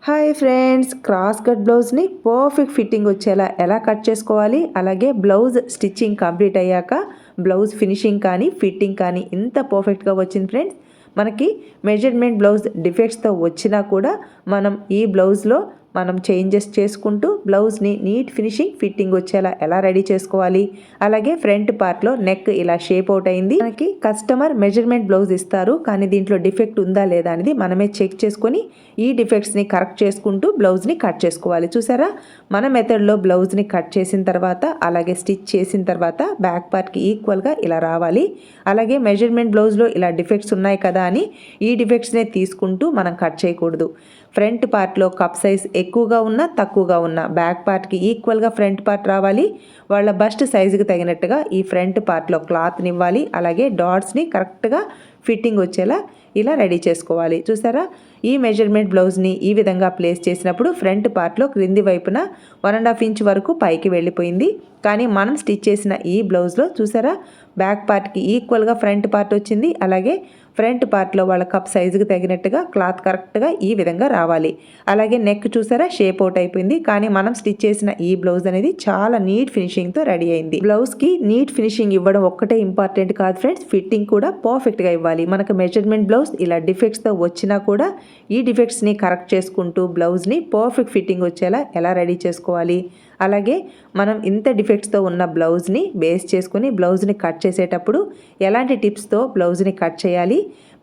Hi friends, cross cut బ్లౌజ్ని perfect fitting వచ్చేలా ఎలా కట్ చేసుకోవాలి, అలాగే బ్లౌజ్ స్టిచ్చింగ్ కంప్లీట్ అయ్యాక బ్లౌజ్ ఫినిషింగ్ కానీ ఫిట్టింగ్ కానీ ఇంత పర్ఫెక్ట్గా వచ్చింది ఫ్రెండ్స్. మనకి మెజర్మెంట్ బ్లౌజ్ డిఫెక్ట్స్తో వచ్చినా కూడా మనం ఈ బ్లౌజ్లో మనం చేంజెస్ చేసుకుంటూ బ్లౌజ్ని నీట్ ఫినిషింగ్ ఫిట్టింగ్ వచ్చేలా ఎలా రెడీ చేసుకోవాలి, అలాగే ఫ్రంట్ పార్ట్లో నెక్ ఇలా షేప్ అవుట్ అయింది. మనకి కస్టమర్ మెజర్మెంట్ బ్లౌజ్ ఇస్తారు, కానీ దీంట్లో డిఫెక్ట్ ఉందా లేదా అనేది మనమే చెక్ చేసుకొని ఈ డిఫెక్ట్స్ని కరెక్ట్ చేసుకుంటూ బ్లౌజ్ని కట్ చేసుకోవాలి. చూసారా, మన మెథడ్లో బ్లౌజ్ని కట్ చేసిన తర్వాత అలాగే స్టిచ్ చేసిన తర్వాత బ్యాక్ పార్ట్కి ఈక్వల్గా ఇలా రావాలి. అలాగే మెజర్మెంట్ బ్లౌజ్లో ఇలా డిఫెక్ట్స్ ఉన్నాయి కదా అని ఈ డిఫెక్ట్స్నే తీసుకుంటూ మనం కట్ చేయకూడదు. ఫ్రంట్ పార్ట్లో కప్ సైజ్ ఎక్కువగా ఉన్నా తక్కువగా ఉన్నా బ్యాక్ పార్ట్కి ఈక్వల్గా ఫ్రంట్ పార్ట్ రావాలి. వాళ్ళ బస్ట్ సైజుకి తగినట్టుగా ఈ ఫ్రంట్ పార్ట్లో క్లాత్ని ఇవ్వాలి. అలాగే డాట్స్ని కరెక్ట్గా ఫిట్టింగ్ వచ్చేలా ఇలా రెడీ చేసుకోవాలి. చూసారా, ఈ మెజర్మెంట్ బ్లౌజ్ని ఈ విధంగా ప్లేస్ చేసినప్పుడు ఫ్రంట్ పార్ట్లో క్రింది వైపున 1.5 ఇంచ్ వరకు పైకి వెళ్ళిపోయింది. కానీ మనం స్టిచ్ చేసిన ఈ బ్లౌజ్లో చూసారా, బ్యాక్ పార్ట్కి ఈక్వల్గా ఫ్రంట్ పార్ట్ వచ్చింది. అలాగే ఫ్రంట్ పార్ట్లో వాళ్ళ కప్ సైజుకి తగినట్టుగా క్లాత్ కరెక్ట్గా ఈ విధంగా రావాలి. అలాగే నెక్ చూసారా షేప్ అవుట్ అయిపోయింది. కానీ మనం స్టిచ్ చేసిన ఈ బ్లౌజ్ అనేది చాలా నీట్ ఫినిషింగ్తో రెడీ అయింది. బ్లౌజ్కి నీట్ ఫినిషింగ్ ఇవ్వడం ఒక్కటే ఇంపార్టెంట్ కాదు ఫ్రెండ్స్, ఫిట్టింగ్ కూడా పర్ఫెక్ట్గా ఇవ్వాలి. మనకు మెజర్మెంట్ బ్లౌజ్ ఇలా డిఫెక్ట్స్తో వచ్చినా కూడా ఈ డిఫెక్ట్స్ని కరెక్ట్ చేసుకుంటూ బ్లౌజ్ని పర్ఫెక్ట్ ఫిట్టింగ్ వచ్చేలా ఎలా రెడీ చేసుకోవాలి, అలాగే మనం ఇంత డిఫెక్ట్స్తో ఉన్న బ్లౌజ్ని బేస్ చేసుకుని బ్లౌజ్ని కట్ చేసేటప్పుడు ఎలాంటి టిప్స్తో బ్లౌజ్ని కట్ చేయాలి.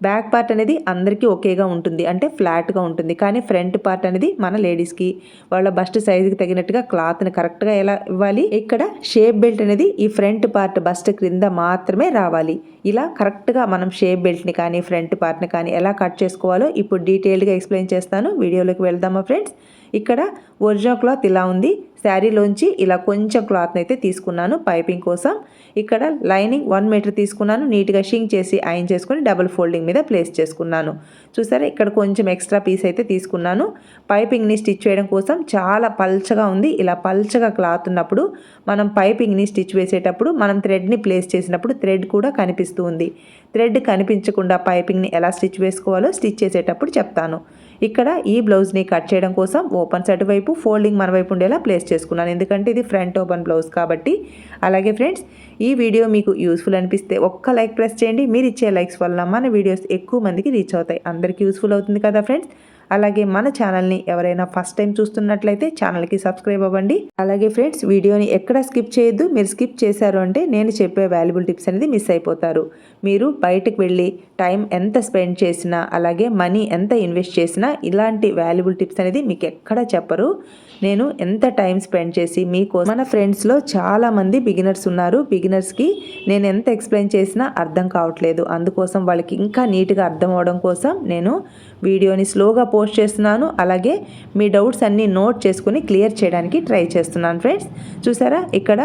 బ్యాక్ పార్ట్ అనేది అందరికీ ఒకేగా ఉంటుంది, అంటే ఫ్లాట్గా ఉంటుంది. కానీ ఫ్రంట్ పార్ట్ అనేది మన లేడీస్కి వాళ్ళ బస్ట్ సైజుకి తగినట్టుగా క్లాత్ని కరెక్ట్గా ఎలా ఇవ్వాలి. ఇక్కడ షేప్ బెల్ట్ అనేది ఈ ఫ్రంట్ పార్ట్ బస్ట్ క్రింద మాత్రమే రావాలి. ఇలా కరెక్ట్గా మనం షేప్ బెల్ట్ని కానీ ఫ్రంట్ పార్ట్ని కానీ ఎలా కట్ చేసుకోవాలో ఇప్పుడు డీటెయిల్డ్గా ఎక్స్ప్లెయిన్ చేస్తాను. వీడియోలోకి వెళ్దామా ఫ్రెండ్స్. ఇక్కడ ఒరిజినల్ క్లాత్ ఇలా ఉంది. శారీలోంచి ఇలా కొంచెం క్లాత్ని అయితే తీసుకున్నాను పైపింగ్ కోసం. ఇక్కడ లైనింగ్ 1 మీటర్ తీసుకున్నాను. నీట్గా షింక్ చేసి ఐరన్ చేసుకొని డబుల్ ఫోల్డింగ్ మీద ప్లేస్ చేసుకున్నాను. చూసారా, ఇక్కడ కొంచెం ఎక్స్ట్రా పీస్ అయితే తీసుకున్నాను. పైపింగ్ని స్టిచ్ చేయడం కోసం చాలా పల్చగా ఉంది. ఇలా పల్చగా క్లాత్ ఉన్నప్పుడు మనం పైపింగ్ని స్టిచ్ వేసేటప్పుడు మనం థ్రెడ్ని ప్లేస్ చేసినప్పుడు థ్రెడ్ కూడా కనిపిస్తూ ఉంది. థ్రెడ్ కనిపించకుండా పైపింగ్ని ఎలా స్టిచ్ వేసుకోవాలో స్టిచ్ చేసేటప్పుడు చెప్తాను. ఇక్కడ ఈ బ్లౌజ్ని కట్ చేయడం కోసం ఓపెన్ సైడ్ వైపు ఫోల్డింగ్ మన వైపు ఉండేలా ప్లేస్ చేసుకున్నాను, ఎందుకంటే ఇది ఫ్రంట్ ఓపెన్ బ్లౌజ్ కాబట్టి. అలాగే ఫ్రెండ్స్, ఈ వీడియో మీకు యూస్ఫుల్ అనిపిస్తే ఒక్క లైక్ ప్రెస్ చేయండి. మీరు ఇచ్చే లైక్స్ వల్ల మన వీడియోస్ ఎక్కువ మందికి రీచ్ అవుతాయి, అందరికీ యూస్ఫుల్ అవుతుంది కదా ఫ్రెండ్స్. అలాగే మన ఛానల్ని ఎవరైనా ఫస్ట్ టైం చూస్తున్నట్లయితే ఛానల్కి సబ్స్క్రైబ్ అవ్వండి. అలాగే ఫ్రెండ్స్, వీడియోని ఎక్కడ స్కిప్ చేయొద్దు. మీరు స్కిప్ చేశారు అంటే నేను చెప్పే వాల్యుబుల్ టిప్స్ అనేది మిస్ అయిపోతారు. మీరు బయటకు వెళ్ళి టైం ఎంత స్పెండ్ చేసినా అలాగే మనీ ఎంత ఇన్వెస్ట్ చేసినా ఇలాంటి వాల్యుబుల్ టిప్స్ అనేది మీకు ఎక్కడ చెప్పరు. నేను ఎంత టైం స్పెండ్ చేసి మీకోసం, మన ఫ్రెండ్స్లో చాలామంది బిగినర్స్ ఉన్నారు. బిగినర్స్కి నేను ఎంత ఎక్స్ప్లెయిన్ చేసినా అర్థం కావట్లేదు. అందుకోసం వాళ్ళకి ఇంకా నీట్గా అర్థం అవడం కోసం నేను వీడియోని స్లోగా పోస్ట్ చేస్తున్నాను. అలాగే మీ డౌట్స్ అన్నీ నోట్ చేసుకుని క్లియర్ చేయడానికి ట్రై చేస్తున్నాను ఫ్రెండ్స్. చూసారా, ఇక్కడ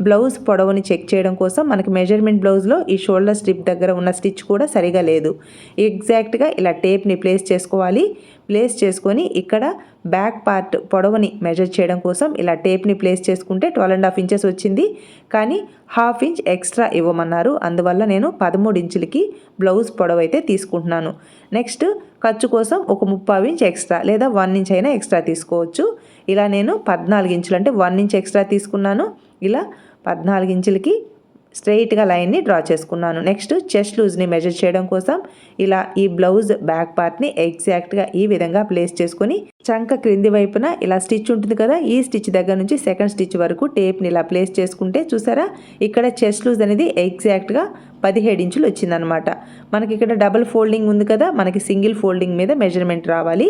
బ్లౌజ్ పొడవుని చెక్ చేయడం కోసం మనకి మెజర్మెంట్ బ్లౌజ్లో ఈ షోల్డర్ స్ట్రిప్ దగ్గర ఉన్న స్టిచ్ కూడా సరిగా లేదు. ఎగ్జాక్ట్గా ఇలా టేప్ని ప్లేస్ చేసుకోవాలి. ప్లేస్ చేసుకొని ఇక్కడ బ్యాక్ పార్ట్ పొడవుని మెజర్ చేయడం కోసం ఇలా టేప్ని ప్లేస్ చేసుకుంటే 12.5 ఇంచెస్ వచ్చింది. కానీ 1/2 ఇంచ్ ఎక్స్ట్రా ఇవ్వమన్నారు. అందువల్ల నేను 13 ఇంచులకి బ్లౌజ్ పొడవు అయితే తీసుకుంటున్నాను. నెక్స్ట్ ఖర్చు కోసం ఒక 3/4 ఇంచ్ ఎక్స్ట్రా లేదా 1 ఇంచ్ అయినా ఎక్స్ట్రా తీసుకోవచ్చు. ఇలా నేను 14 ఇంచులు అంటే 1 ఇంచ్ ఎక్స్ట్రా తీసుకున్నాను. ఇలా 14 ఇంచులకి స్ట్రెయిట్గా లైన్ని డ్రా చేసుకున్నాను. నెక్స్ట్ చెస్ట్ లూజ్ని మెజర్ చేయడం కోసం ఇలా ఈ బ్లౌజ్ బ్యాక్ పార్ట్ని ఎగ్జాక్ట్గా ఈ విధంగా ప్లేస్ చేసుకొని చంక క్రింది వైపున ఇలా స్టిచ్ ఉంటుంది కదా, ఈ స్టిచ్ దగ్గర నుంచి సెకండ్ స్టిచ్ వరకు టేప్ని ఇలా ప్లేస్ చేసుకుంటే చూసారా, ఇక్కడ చెస్ట్ లూజ్ అనేది ఎగ్జాక్ట్గా 17 ఇంచులు వచ్చిందనమాట. మనకి ఇక్కడ డబుల్ ఫోల్డింగ్ ఉంది కదా, మనకి సింగిల్ ఫోల్డింగ్ మీద మెజర్మెంట్ రావాలి.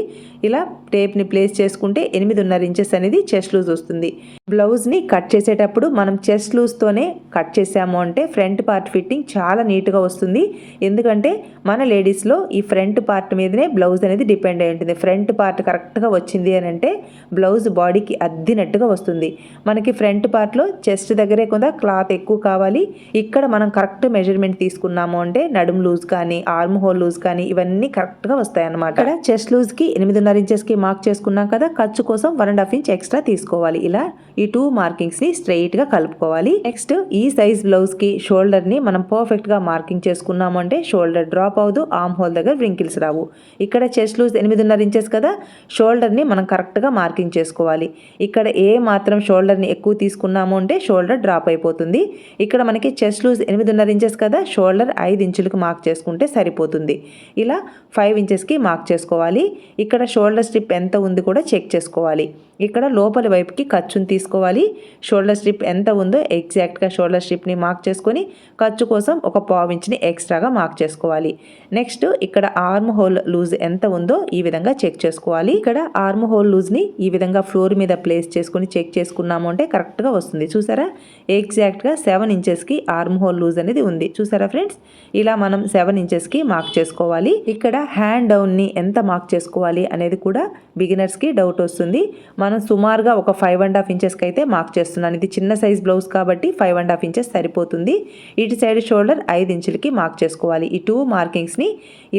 ఇలా టేప్ని ప్లేస్ చేసుకుంటే 8.5 ఇంచెస్ అనేది చెస్ట్ లూజ్ వస్తుంది. బ్లౌజ్ని కట్ చేసేటప్పుడు మనం చెస్ట్ లూజ్తోనే కట్ చేసాము అంటే ఫ్రంట్ పార్ట్ ఫిట్టింగ్ చాలా నీట్గా వస్తుంది. ఎందుకంటే మన లేడీస్లో ఈ ఫ్రంట్ పార్ట్ మీదనే బ్లౌజ్ అనేది డిపెండ్ అయి ఉంటుంది. ఫ్రంట్ పార్ట్ కరెక్ట్గా వచ్చింది అని అంటే బ్లౌజ్ బాడీకి అద్దినట్టుగా వస్తుంది. మనకి ఫ్రంట్ పార్ట్లో చెస్ట్ దగ్గరే కొంత క్లాత్ ఎక్కువ కావాలి. ఇక్కడ మనం కరెక్ట్ మెజర్మెంట్ తీసుకున్నాము అంటే నడుము లూజ్ కానీ ఆర్మ్ హోల్ లూజ్ కానీ ఇవన్నీ కరెక్ట్గా వస్తాయి అన్నమాట. ఇక్కడ చెస్ట్ లూజ్కి 8.5 ఇంచెస్కి మార్క్ చేసుకున్నాం కదా, ఖర్చు కోసం 1.5 ఇంచ్ ఎక్స్ట్రా తీసుకోవాలి. ఇలా ఈ 2 మార్కింగ్స్ని స్ట్రైట్గా కలుపుకోవాలి. నెక్స్ట్ ఈ సైజ్ బ్లౌజ్కి షోల్డర్ని మనం పర్ఫెక్ట్గా మార్కింగ్ చేసుకున్నాము అంటే షోల్డర్ డ్రాప్ అవ్వదు, ఆర్మ్ హోల్ దగ్గర వ్రింకిల్స్ రావు. ఇక్కడ చెస్ట్ లూజ్ 8.5 ఇంచెస్ కదా, షోల్డర్ని మనం కరెక్ట్గా మార్కింగ్ చేసుకోవాలి. ఇక్కడ ఏ మాత్రం షోల్డర్ని ఎక్కువ తీసుకున్నాము అంటే షోల్డర్ డ్రాప్ అయిపోతుంది. ఇక్కడ మనకి చెస్ట్ లూజ్ 8.5 ఇంచెస్ కదా, షోల్డర్ 5 ఇంచులకు మార్క్ చేసుకుంటే సరిపోతుంది. ఇలా 5 ఇంచెస్కి మార్క్ చేసుకోవాలి. ఇక్కడ షోల్డర్ స్ట్రిప్ ఎంత ఉంది కూడా చెక్ చేసుకోవాలి. ఇక్కడ లోపలి వైపుకి ఖర్చుని తీసుకోవాలి. షోల్డర్ స్ట్రిప్ ఎంత ఉందో ఎగ్జాక్ట్గా షోల్డర్ స్ట్రిప్ని మార్క్ చేసుకొని ఖర్చు కోసం ఒక పావు ఇంచుని ఎక్స్ట్రాగా మార్క్ చేసుకోవాలి. నెక్స్ట్ ఇక్కడ ఆర్మ్ హోల్ లూజ్ ఎంత ఉందో ఈ విధంగా చెక్ చేసుకోవాలి. ఇక్కడ ఆర్మ్ హోల్ లూజ్ని ఈ విధంగా ఫ్లోర్ మీద ప్లేస్ చేసుకుని చెక్ చేసుకున్నాము అంటే కరెక్ట్గా వస్తుంది. చూసారా, ఎగ్జాక్ట్గా 7 ఇంచెస్కి ఆర్మ్ హోల్ లూజ్ అనేది ఉంది. చూసారా ఫ్రెండ్స్, ఇలా మనం 7 ఇంచెస్కి మార్క్ చేసుకోవాలి. ఇక్కడ హ్యాండ్ డౌన్ని ఎంత మార్క్ చేసుకోవాలి అనేది కూడా బిగినర్స్కి డౌట్ వస్తుంది. మనం సుమారుగా ఒక 5.5 ఇంచెస్కి అయితే మార్క్ చేస్తున్నాను. ఇది చిన్న సైజ్ బ్లౌజ్ కాబట్టి 5.5 ఇంచెస్ సరిపోతుంది. ఇటు సైడ్ షోల్డర్ 5 ఇంచులకి మార్క్ చేసుకోవాలి. ఈ 2 మార్కింగ్స్ని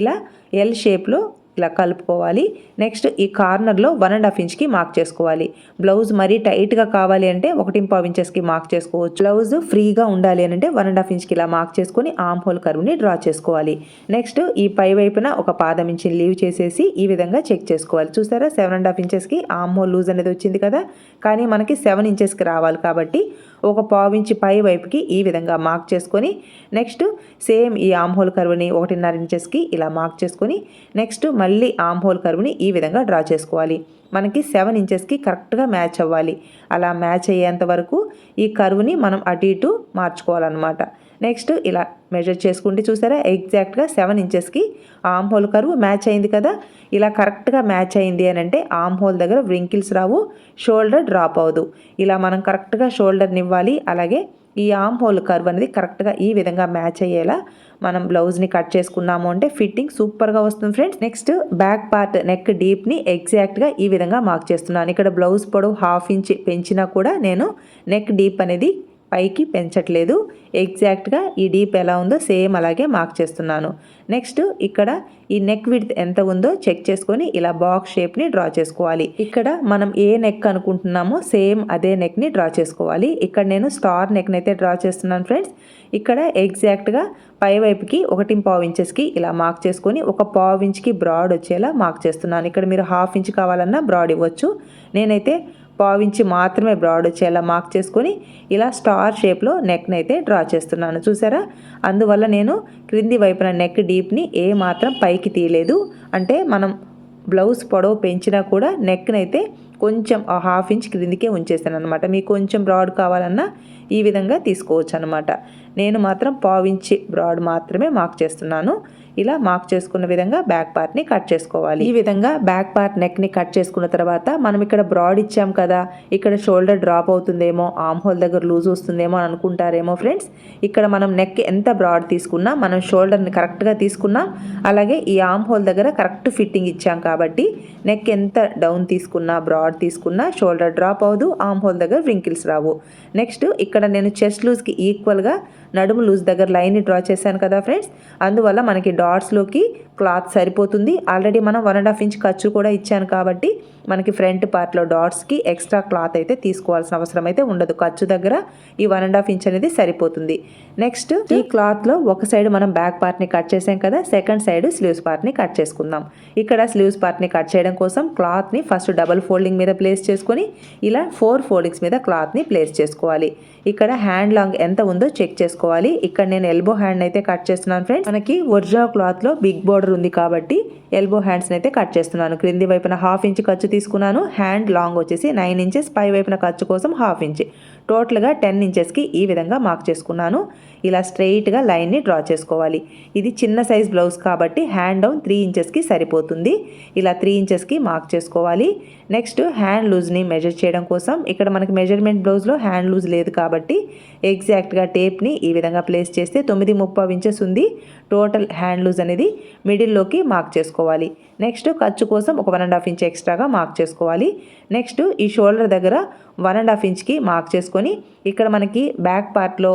ఇలా ఎల్ షేప్లో ఇలా కలుపుకోవాలి. నెక్స్ట్ ఈ కార్నర్లో 1.5 ఇంచ్కి మార్క్ చేసుకోవాలి. బ్లౌజ్ మరీ టైట్గా కావాలి అంటే 1.5 ఇంచెస్కి మార్క్ చేసుకోవచ్చు. బ్లౌజ్ ఫ్రీగా ఉండాలి అని అంటే 1.5 ఇంచ్కి ఇలా మార్క్ చేసుకొని ఆర్మ్ హోల్ కర్వ్ని డ్రా చేసుకోవాలి. నెక్స్ట్ ఈ పై వైపున ఒక పాదం ఇంచుని లీవ్ చేసేసి ఈ విధంగా చెక్ చేసుకోవాలి. చూసారా, 7.5 ఇంచెస్కి ఆర్మ్ హోల్ లూజ్ అనేది వచ్చింది కదా, కానీ మనకి 7 ఇంచెస్కి రావాలి కాబట్టి ఒక పావు ఇంచు పై వైపుకి ఈ విధంగా మార్క్ చేసుకొని నెక్స్ట్ సేమ్ ఈ ఆర్మ్ హోల్ కర్వ్ని 1.5 ఇంచెస్కి ఇలా మార్క్ చేసుకొని నెక్స్ట్ మళ్ళీ ఆర్మ్ హోల్ కర్వ్ని ఈ విధంగా డ్రా చేసుకోవాలి. మనకి 7 ఇంచెస్కి కరెక్ట్గా మ్యాచ్ అవ్వాలి. అలా మ్యాచ్ అయ్యేంత వరకు ఈ కర్వ్ని మనం అటు ఇటు మార్చుకోవాలన్నమాట. నెక్స్ట్ ఇలా మెజర్ చేసుకుంటే చూసారా, ఎగ్జాక్ట్గా 7 ఇంచెస్కి ఆర్మ్ హోల్ కర్వ్ మ్యాచ్ అయింది కదా. ఇలా కరెక్ట్గా మ్యాచ్ అయింది అని అంటే ఆర్మ్ హోల్ దగ్గర వ్రింకిల్స్ రావు, షోల్డర్ డ్రాప్ అవ్వదు. ఇలా మనం కరెక్ట్గా షోల్డర్ని ఇవ్వాలి. అలాగే ఈ ఆర్మ్ హోల్ కర్వ్ అనేది కరెక్ట్గా ఈ విధంగా మ్యాచ్ అయ్యేలా మనం బ్లౌజ్ని కట్ చేసుకున్నాము అంటే ఫిట్టింగ్ సూపర్గా వస్తుంది friends. Next back part neck డీప్ని ఎగ్జాక్ట్గా ఈ విధంగా మార్క్ చేస్తున్నాను. ఇక్కడ బ్లౌజ్ పొడవు 1/2 ఇంచ్ పెంచినా కూడా నేను నెక్ డీప్ అనేది పైకి పెంచట్లేదు. ఎగ్జాక్ట్గా ఈ డీప్ ఎలా ఉందో సేమ్ అలాగే మార్క్ చేస్తున్నాను. నెక్స్ట్ ఇక్కడ ఈ నెక్ విడ్త్ ఎంత ఉందో చెక్ చేసుకొని ఇలా బాక్స్ షేప్ని డ్రా చేసుకోవాలి. ఇక్కడ మనం ఏ నెక్ అనుకుంటున్నామో సేమ్ అదే నెక్ని డ్రా చేసుకోవాలి. ఇక్కడ నేను స్టార్ నెక్ని అయితే డ్రా చేస్తున్నాను ఫ్రెండ్స్. ఇక్కడ ఎగ్జాక్ట్గా పై వైపుకి 1.5 ఇంచెస్కి ఇలా మార్క్ చేసుకొని ఒక పావు ఇంచ్కి బ్రాడ్ వచ్చేలా మార్క్ చేస్తున్నాను. ఇక్కడ మీరు 1/2 ఇంచ్ కావాలన్నా బ్రాడ్ ఇవ్వచ్చు. నేనైతే పావు ఇంచ్ మాత్రమే బ్రాడ్ వచ్చేలా మార్క్ చేసుకొని ఇలా స్టార్ షేప్లో నెక్ని అయితే డ్రా చేస్తున్నాను. చూసారా, అందువల్ల నేను క్రింది వైపున నెక్ డీప్ని ఏ మాత్రం పైకి తీయలేదు. అంటే మనం బ్లౌజ్ పొడవు పెంచినా కూడా నెక్ని అయితే కొంచెం 1/2 ఇంచ్ క్రిందికే ఉంచేస్తాను అనమాట. మీకు కొంచెం బ్రాడ్ కావాలన్నా ఈ విధంగా తీసుకోవచ్చు అనమాట. నేను మాత్రం పావు ఇంచ్ బ్రాడ్ మాత్రమే మార్క్ చేస్తున్నాను. ఇలా మార్క్ చేసుకున్న విధంగా బ్యాక్ పార్ట్ని కట్ చేసుకోవాలి. ఈ విధంగా బ్యాక్ పార్ట్ నెక్ని కట్ చేసుకున్న తర్వాత మనం ఇక్కడ బ్రాడ్ ఇచ్చాం కదా, ఇక్కడ షోల్డర్ డ్రాప్ అవుతుందేమో, ఆర్మ్ హోల్ దగ్గర లూజ్ వస్తుందేమో అని అనుకుంటారేమో ఫ్రెండ్స్. ఇక్కడ మనం నెక్ ఎంత బ్రాడ్ తీసుకున్నా మనం షోల్డర్ని కరెక్ట్గా తీసుకున్నాం. అలాగే ఈ ఆర్మ్ హోల్ దగ్గర కరెక్ట్ ఫిట్టింగ్ ఇచ్చాం కాబట్టి నెక్ ఎంత డౌన్ తీసుకున్నా బ్రాడ్ తీసుకున్నా షోల్డర్ డ్రాప్ అవ్వదు, ఆర్మ్ హోల్ దగ్గర వ్రింకిల్స్ రావు. నెక్స్ట్ ఇక్కడ నేను చెస్ట్ లూజ్కి ఈక్వల్గా నడుము లూజ్ దగ్గర లైన్ని డ్రా చేశాను కదా ఫ్రెండ్స్. అందువల్ల మనకి డాట్స్లోకి క్లాత్ సరిపోతుంది. ఆల్రెడీ మనం 1.5 ఇంచ్ ఖర్చు కూడా ఇచ్చాను కాబట్టి మనకి ఫ్రంట్ పార్ట్లో డాట్స్కి ఎక్స్ట్రా క్లాత్ అయితే తీసుకోవాల్సిన అవసరం అయితే ఉండదు. ఖర్చు దగ్గర ఈ 1.5 ఇంచ్ అనేది సరిపోతుంది. నెక్స్ట్ ఈ క్లాత్లో ఒక సైడ్ మనం బ్యాక్ పార్ట్ని కట్ చేసాం కదా, సెకండ్ సైడ్ స్లీవ్స్ పార్ట్ని కట్ చేసుకుందాం. ఇక్కడ స్లీవ్స్ పార్ట్ని కట్ చేయడం కోసం క్లాత్ని ఫస్ట్ డబుల్ ఫోల్డింగ్ మీద ప్లేస్ చేసుకొని ఇలా 4 ఫోల్డింగ్స్ మీద క్లాత్ని ప్లేస్ చేసుకోవాలి. ఇక్కడ హ్యాండ్ లాంగ్ ఎంత ఉందో చెక్ చేసుకోవాలి. ఇక్కడ నేను ఎల్బో హ్యాండ్ అయితే కట్ చేస్తున్నాను ఫ్రెండ్స్. మనకి ఒరిజినల్ క్లాత్లో బిగ్ బోర్డర్ ఉంది కాబట్టి ఎల్బో హ్యాండ్స్ని అయితే కట్ చేస్తున్నాను. క్రింది వైపున 1/2 ఇంచ్ ఖర్చు తీసుకున్నాను. హ్యాండ్ లాంగ్ వచ్చేసి 9 ఇంచెస్, పై వైపున ఖర్చు కోసం 1/2 ఇంచ్, టోటల్గా 10 ఇంచెస్కి ఈ విధంగా మార్క్ చేసుకున్నాను. ఇలా స్ట్రెయిట్గా లైన్ని డ్రా చేసుకోవాలి. ఇది చిన్న సైజ్ బ్లౌజ్ కాబట్టి హ్యాండ్ డౌన్ 3 ఇంచెస్కి సరిపోతుంది. ఇలా 3 ఇంచెస్కి మార్క్ చేసుకోవాలి. నెక్స్ట్ హ్యాండ్ లూజ్ని మెజర్ చేయడం కోసం ఇక్కడ మనకి మెజర్మెంట్ బ్లౌజ్లో హ్యాండ్ లూజ్ లేదు కాబట్టి ఎగ్జాక్ట్గా టేప్ని ఈ విధంగా ప్లేస్ చేస్తే 9.5 ఇంచెస్ ఉంది. టోటల్ హ్యాండ్ లూజ్ అనేది మిడిల్లోకి మార్క్ చేసుకోవాలి. నెక్స్ట్ ఖర్చు కోసం ఒక 1.5 ఇంచ్ ఎక్స్ట్రాగా మార్క్ చేసుకోవాలి. నెక్స్ట్ ఈ షోల్డర్ దగ్గర 1.5 ఇంచ్కి మార్క్ చేసుకొని ఇక్కడ మనకి బ్యాక్ పార్ట్లో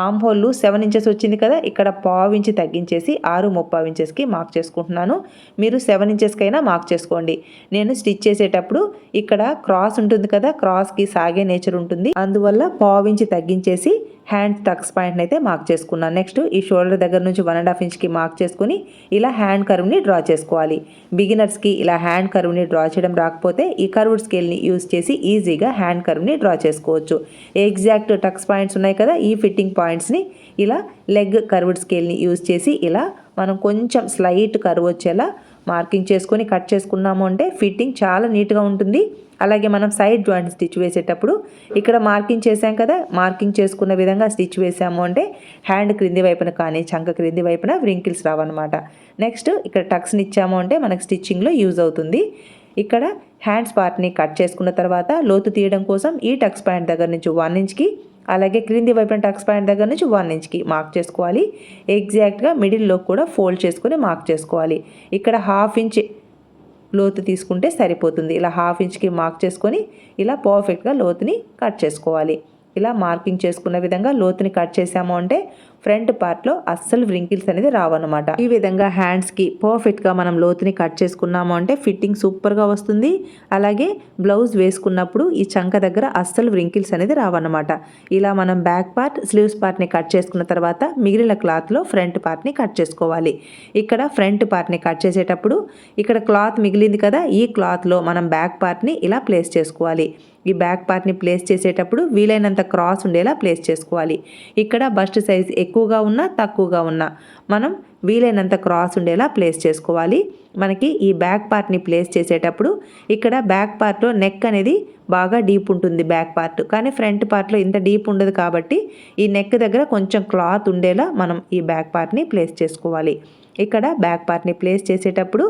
ఆర్మ్ హోల్ బ్లౌజ్ 7 ఇంచెస్ వచ్చింది కదా, ఇక్కడ పావు ఇంచి తగ్గించేసి 6.35 ఇంచెస్కి మార్క్ చేసుకుంటున్నాను. మీరు 7 ఇంచెస్కైనా మార్క్ చేసుకోండి. నేను స్టిచ్ చేసేటప్పుడు ఇక్కడ క్రాస్ ఉంటుంది కదా, క్రాస్కి సాగే నేచర్ ఉంటుంది, అందువల్ల పావు ఇంచి తగ్గించేసి హ్యాండ్ టక్స్ పాయింట్ని అయితే మార్క్ చేసుకున్నాను. నెక్స్ట్ ఈ షోల్డర్ దగ్గర నుంచి 1.5 ఇంచ్కి మార్క్ చేసుకుని ఇలా హ్యాండ్ కర్వ్ని డ్రా చేసుకోవాలి. బిగినర్స్కి ఇలా హ్యాండ్ కర్వ్ని డ్రా చేయడం రాకపోతే ఈ కర్వ్డ్ స్కేల్ని యూజ్ చేసి ఈజీగా హ్యాండ్ కర్వ్ని డ్రా చేసుకోవచ్చు. ఎగ్జాక్ట్ టక్స్ పాయింట్స్ ఉన్నాయి కదా, ఈ ఫిట్టింగ్ పాయింట్స్ని ఇలా లెగ్ కర్వ్డ్ స్కేల్ని యూజ్ చేసి ఇలా మనం కొంచెం స్లైట్ కర్వ్ వచ్చేలా మార్కింగ్ చేసుకొని కట్ చేసుకున్నాము అంటే ఫిట్టింగ్ చాలా నీట్గా ఉంటుంది. అలాగే మనం సైడ్ జాయింట్ స్టిచ్ వేసేటప్పుడు ఇక్కడ మార్కింగ్ చేసాం కదా, మార్కింగ్ చేసుకున్న విధంగా స్టిచ్ వేసాము అంటే హ్యాండ్ క్రింది వైపున కానీ చంక క్రింది వైపున వ్రింకిల్స్ రావన్నమాట. నెక్స్ట్ ఇక్కడ టక్స్ని ఇచ్చాము అంటే మనకు స్టిచ్చింగ్లో యూజ్ అవుతుంది. ఇక్కడ హ్యాండ్స్ పార్ట్ని కట్ చేసుకున్న తర్వాత లోతు తీయడం కోసం ఈ టక్స్ పాయింట్ దగ్గర నుంచి 1 ఇంచ్కి, అలాగే క్రింది వైపున టక్స్ పాయింట్ దగ్గర నుంచి 1 ఇంచ్కి మార్క్ చేసుకోవాలి. ఎగ్జాక్ట్గా మిడిల్లో కూడా ఫోల్డ్ చేసుకొని మార్క్ చేసుకోవాలి. ఇక్కడ 1/2 ఇంచ్ లోతు తీసుకుంటే సరిపోతుంది. ఇలా 1/2 ఇంచ్కి మార్క్ చేసుకొని ఇలా పర్ఫెక్ట్గా లోతుని కట్ చేసుకోవాలి. ఇలా మార్కింగ్ చేసుకున్న విధంగా లోతుని కట్ చేసాము అంటే ఫ్రంట్ పార్ట్లో అస్సలు వ్రింకిల్స్ అనేది రావన్నమాట. ఈ విధంగా హ్యాండ్స్కి పర్ఫెక్ట్గా మనం లోతుని కట్ చేసుకున్నాము అంటే ఫిట్టింగ్ సూపర్గా వస్తుంది. అలాగే బ్లౌజ్ వేసుకున్నప్పుడు ఈ చంక దగ్గర అస్సలు వ్రింకిల్స్ అనేది రావన్నమాట. ఇలా మనం బ్యాక్ పార్ట్ స్లీవ్స్ పార్ట్ని కట్ చేసుకున్న తర్వాత మిగిలిన క్లాత్లో ఫ్రంట్ పార్ట్ని కట్ చేసుకోవాలి. ఇక్కడ ఫ్రంట్ పార్ట్ని కట్ చేసేటప్పుడు ఇక్కడ క్లాత్ మిగిలింది కదా, ఈ క్లాత్లో మనం బ్యాక్ పార్ట్ని ఇలా ప్లేస్ చేసుకోవాలి. ఈ బ్యాక్ పార్ట్ని ప్లేస్ చేసేటప్పుడు వీలైనంత క్రాస్ ఉండేలా ప్లేస్ చేసుకోవాలి. ఇక్కడ బస్ట్ సైజ్ ఎక్కువగా ఉన్నా తక్కువగా ఉన్నా మనం వీలైనంత క్రాస్ ఉండేలా ప్లేస్ చేసుకోవాలి. మనకి ఈ బ్యాక్ పార్ట్ని ప్లేస్ చేసేటప్పుడు ఇక్కడ బ్యాక్ పార్ట్లో నెక్ అనేది బాగా డీప్ ఉంటుంది బ్యాక్ పార్ట్, కానీ ఫ్రంట్ పార్ట్లో ఇంత డీప్ ఉండదు కాబట్టి ఈ నెక్ దగ్గర కొంచెం క్లాత్ ఉండేలా మనం ఈ బ్యాక్ పార్ట్ని ప్లేస్ చేసుకోవాలి. ఇక్కడ బ్యాక్ పార్ట్ని ప్లేస్ చేసేటప్పుడు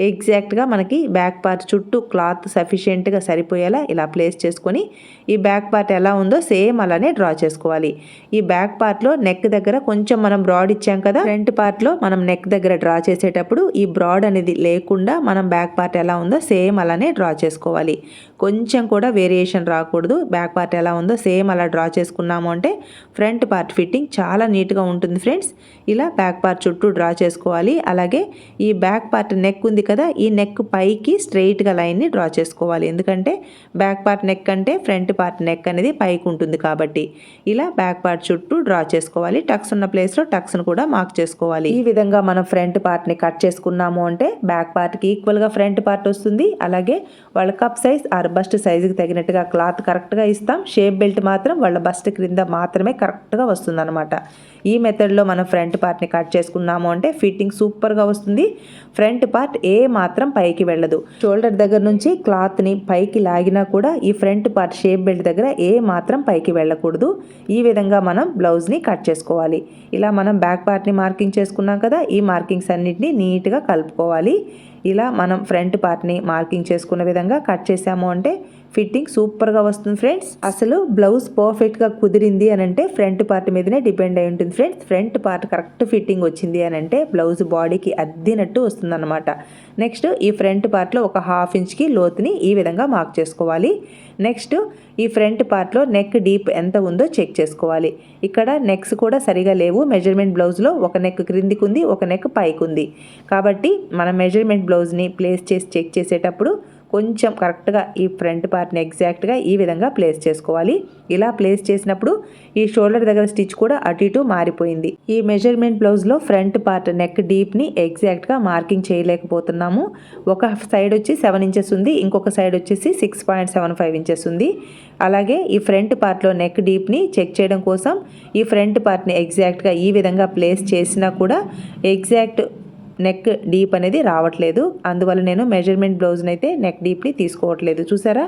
ఎగ్జాక్ట్గా మనకి బ్యాక్ పార్ట్ చుట్టూ క్లాత్ సఫిషియెంట్గా సరిపోయేలా ఇలా ప్లేస్ చేసుకొని ఈ బ్యాక్ పార్ట్ ఎలా ఉందో సేమ్ అలానే డ్రా చేసుకోవాలి. ఈ బ్యాక్ పార్ట్లో నెక్ దగ్గర కొంచెం మనం బ్రాడ్ ఇచ్చాం కదా, ఫ్రంట్ పార్ట్లో మనం నెక్ దగ్గర డ్రా చేసేటప్పుడు ఈ బ్రాడ్ అనేది లేకుండా మనం బ్యాక్ పార్ట్ ఎలా ఉందో సేమ్ అలానే డ్రా చేసుకోవాలి. కొంచెం కూడా వేరియేషన్ రాకూడదు. బ్యాక్ పార్ట్ ఎలా ఉందో సేమ్ అలా డ్రా చేసుకున్నాము అంటే ఫ్రంట్ పార్ట్ ఫిట్టింగ్ చాలా నీట్గా ఉంటుంది ఫ్రెండ్స్. ఇలా బ్యాక్ పార్ట్ చుట్టూ డ్రా చేసుకోవాలి. అలాగే ఈ బ్యాక్ పార్ట్ నెక్ ఉంది కదా, ఈ నెక్ పైకి స్ట్రెయిట్గా లైన్ని డ్రా చేసుకోవాలి. ఎందుకంటే బ్యాక్ పార్ట్ నెక్ అంటే ఫ్రంట్ పార్ట్ నెక్ అనేది పైకి ఉంటుంది కాబట్టి ఇలా బ్యాక్ పార్ట్ చుట్టూ డ్రా చేసుకోవాలి. టక్స్ ఉన్న ప్లేస్లో టక్స్ను కూడా మార్క్ చేసుకోవాలి. ఈ విధంగా మనం ఫ్రంట్ పార్ట్ని కట్ చేసుకున్నాము అంటే బ్యాక్ పార్ట్కి ఈక్వల్గా ఫ్రంట్ పార్ట్ వస్తుంది. అలాగే వాళ్ళ కప్ సైజ్ ఆర్ బస్ట్ సైజుకి తగినట్టుగా క్లాత్ కరెక్ట్గా ఇస్తాం. షేప్ బెల్ట్ మాత్రం వాళ్ళ బస్ట్ క్రింద మాత్రమే కరెక్ట్గా వస్తుంది అనమాట. ఈ మెథడ్లో మనం ఫ్రంట్ పార్ట్ని కట్ చేసుకున్నాము అంటే ఫిట్టింగ్ సూపర్గా వస్తుంది. ఫ్రంట్ పార్ట్ ఏ మాత్రం పైకి వెళ్ళదు. షోల్డర్ దగ్గర నుంచి క్లాత్ని పైకి లాగినా కూడా ఈ ఫ్రంట్ పార్ట్ షేప్ బెల్ట్ దగ్గర ఏ మాత్రం పైకి వెళ్ళకూడదు. ఈ విధంగా మనం బ్లౌజ్ని కట్ చేసుకోవాలి. ఇలా మనం బ్యాక్ పార్ట్ని మార్కింగ్ చేసుకున్నాం కదా, ఈ మార్కింగ్స్ అన్నిటిని నీట్గా కలుపుకోవాలి. ఇలా మనం ఫ్రంట్ పార్ట్ని మార్కింగ్ చేసుకున్న విధంగా కట్ చేసాము అంటే ఫిట్టింగ్ సూపర్గా వస్తుంది ఫ్రెండ్స్. అసలు బ్లౌజ్ పర్ఫెక్ట్గా కుదిరింది అని అంటే ఫ్రంట్ పార్ట్ మీదనే డిపెండ్ అయి ఉంటుంది friends. Front part correct fitting వచ్చింది అని అంటే బ్లౌజ్ బాడీకి అద్దినట్టు వస్తుంది అనమాట. నెక్స్ట్ ఈ ఫ్రంట్ పార్ట్లో ఒక 1/2 ఇంచ్కి లోతుని ఈ విధంగా మార్క్ చేసుకోవాలి. నెక్స్ట్ ఈ ఫ్రంట్ పార్ట్లో నెక్ డీప్ ఎంత ఉందో చెక్ చేసుకోవాలి. ఇక్కడ నెక్స్ కూడా సరిగా లేవు. మెజర్మెంట్ బ్లౌజ్లో ఒక నెక్ క్రిందికి ఉంది, ఒక నెక్ పైకి ఉంది. కాబట్టి మన మెజర్మెంట్ బ్లౌజ్ని ప్లేస్ చేసి చెక్ చేసేటప్పుడు కొంచెం కరెక్ట్గా ఈ ఫ్రంట్ పార్ట్ని ఎగ్జాక్ట్గా ఈ విధంగా ప్లేస్ చేసుకోవాలి. ఇలా ప్లేస్ చేసినప్పుడు ఈ షోల్డర్ దగ్గర స్టిచ్ కూడా అటు ఇటు మారిపోయింది. ఈ మెజర్మెంట్ బ్లౌజ్లో ఫ్రంట్ పార్ట్ నెక్ డీప్ని ఎగ్జాక్ట్గా మార్కింగ్ చేయలేకపోతున్నాము. ఒక సైడ్ వచ్చి 7 ఇంచెస్ ఉంది, ఇంకొక సైడ్ వచ్చేసి 6.75 ఇంచెస్ ఉంది. అలాగే ఈ ఫ్రంట్ పార్ట్లో నెక్ డీప్ని చెక్ చేయడం కోసం ఈ ఫ్రంట్ పార్ట్ని ఎగ్జాక్ట్గా ఈ విధంగా ప్లేస్ చేసినా కూడా ఎగ్జాక్ట్ నెక్ డీప్ అనేది రావట్లేదు. అందువల్ల నేను మెజర్మెంట్ బ్లౌజ్ని అయితే నెక్ డీప్ని తీసుకోవట్లేదు. చూసారా,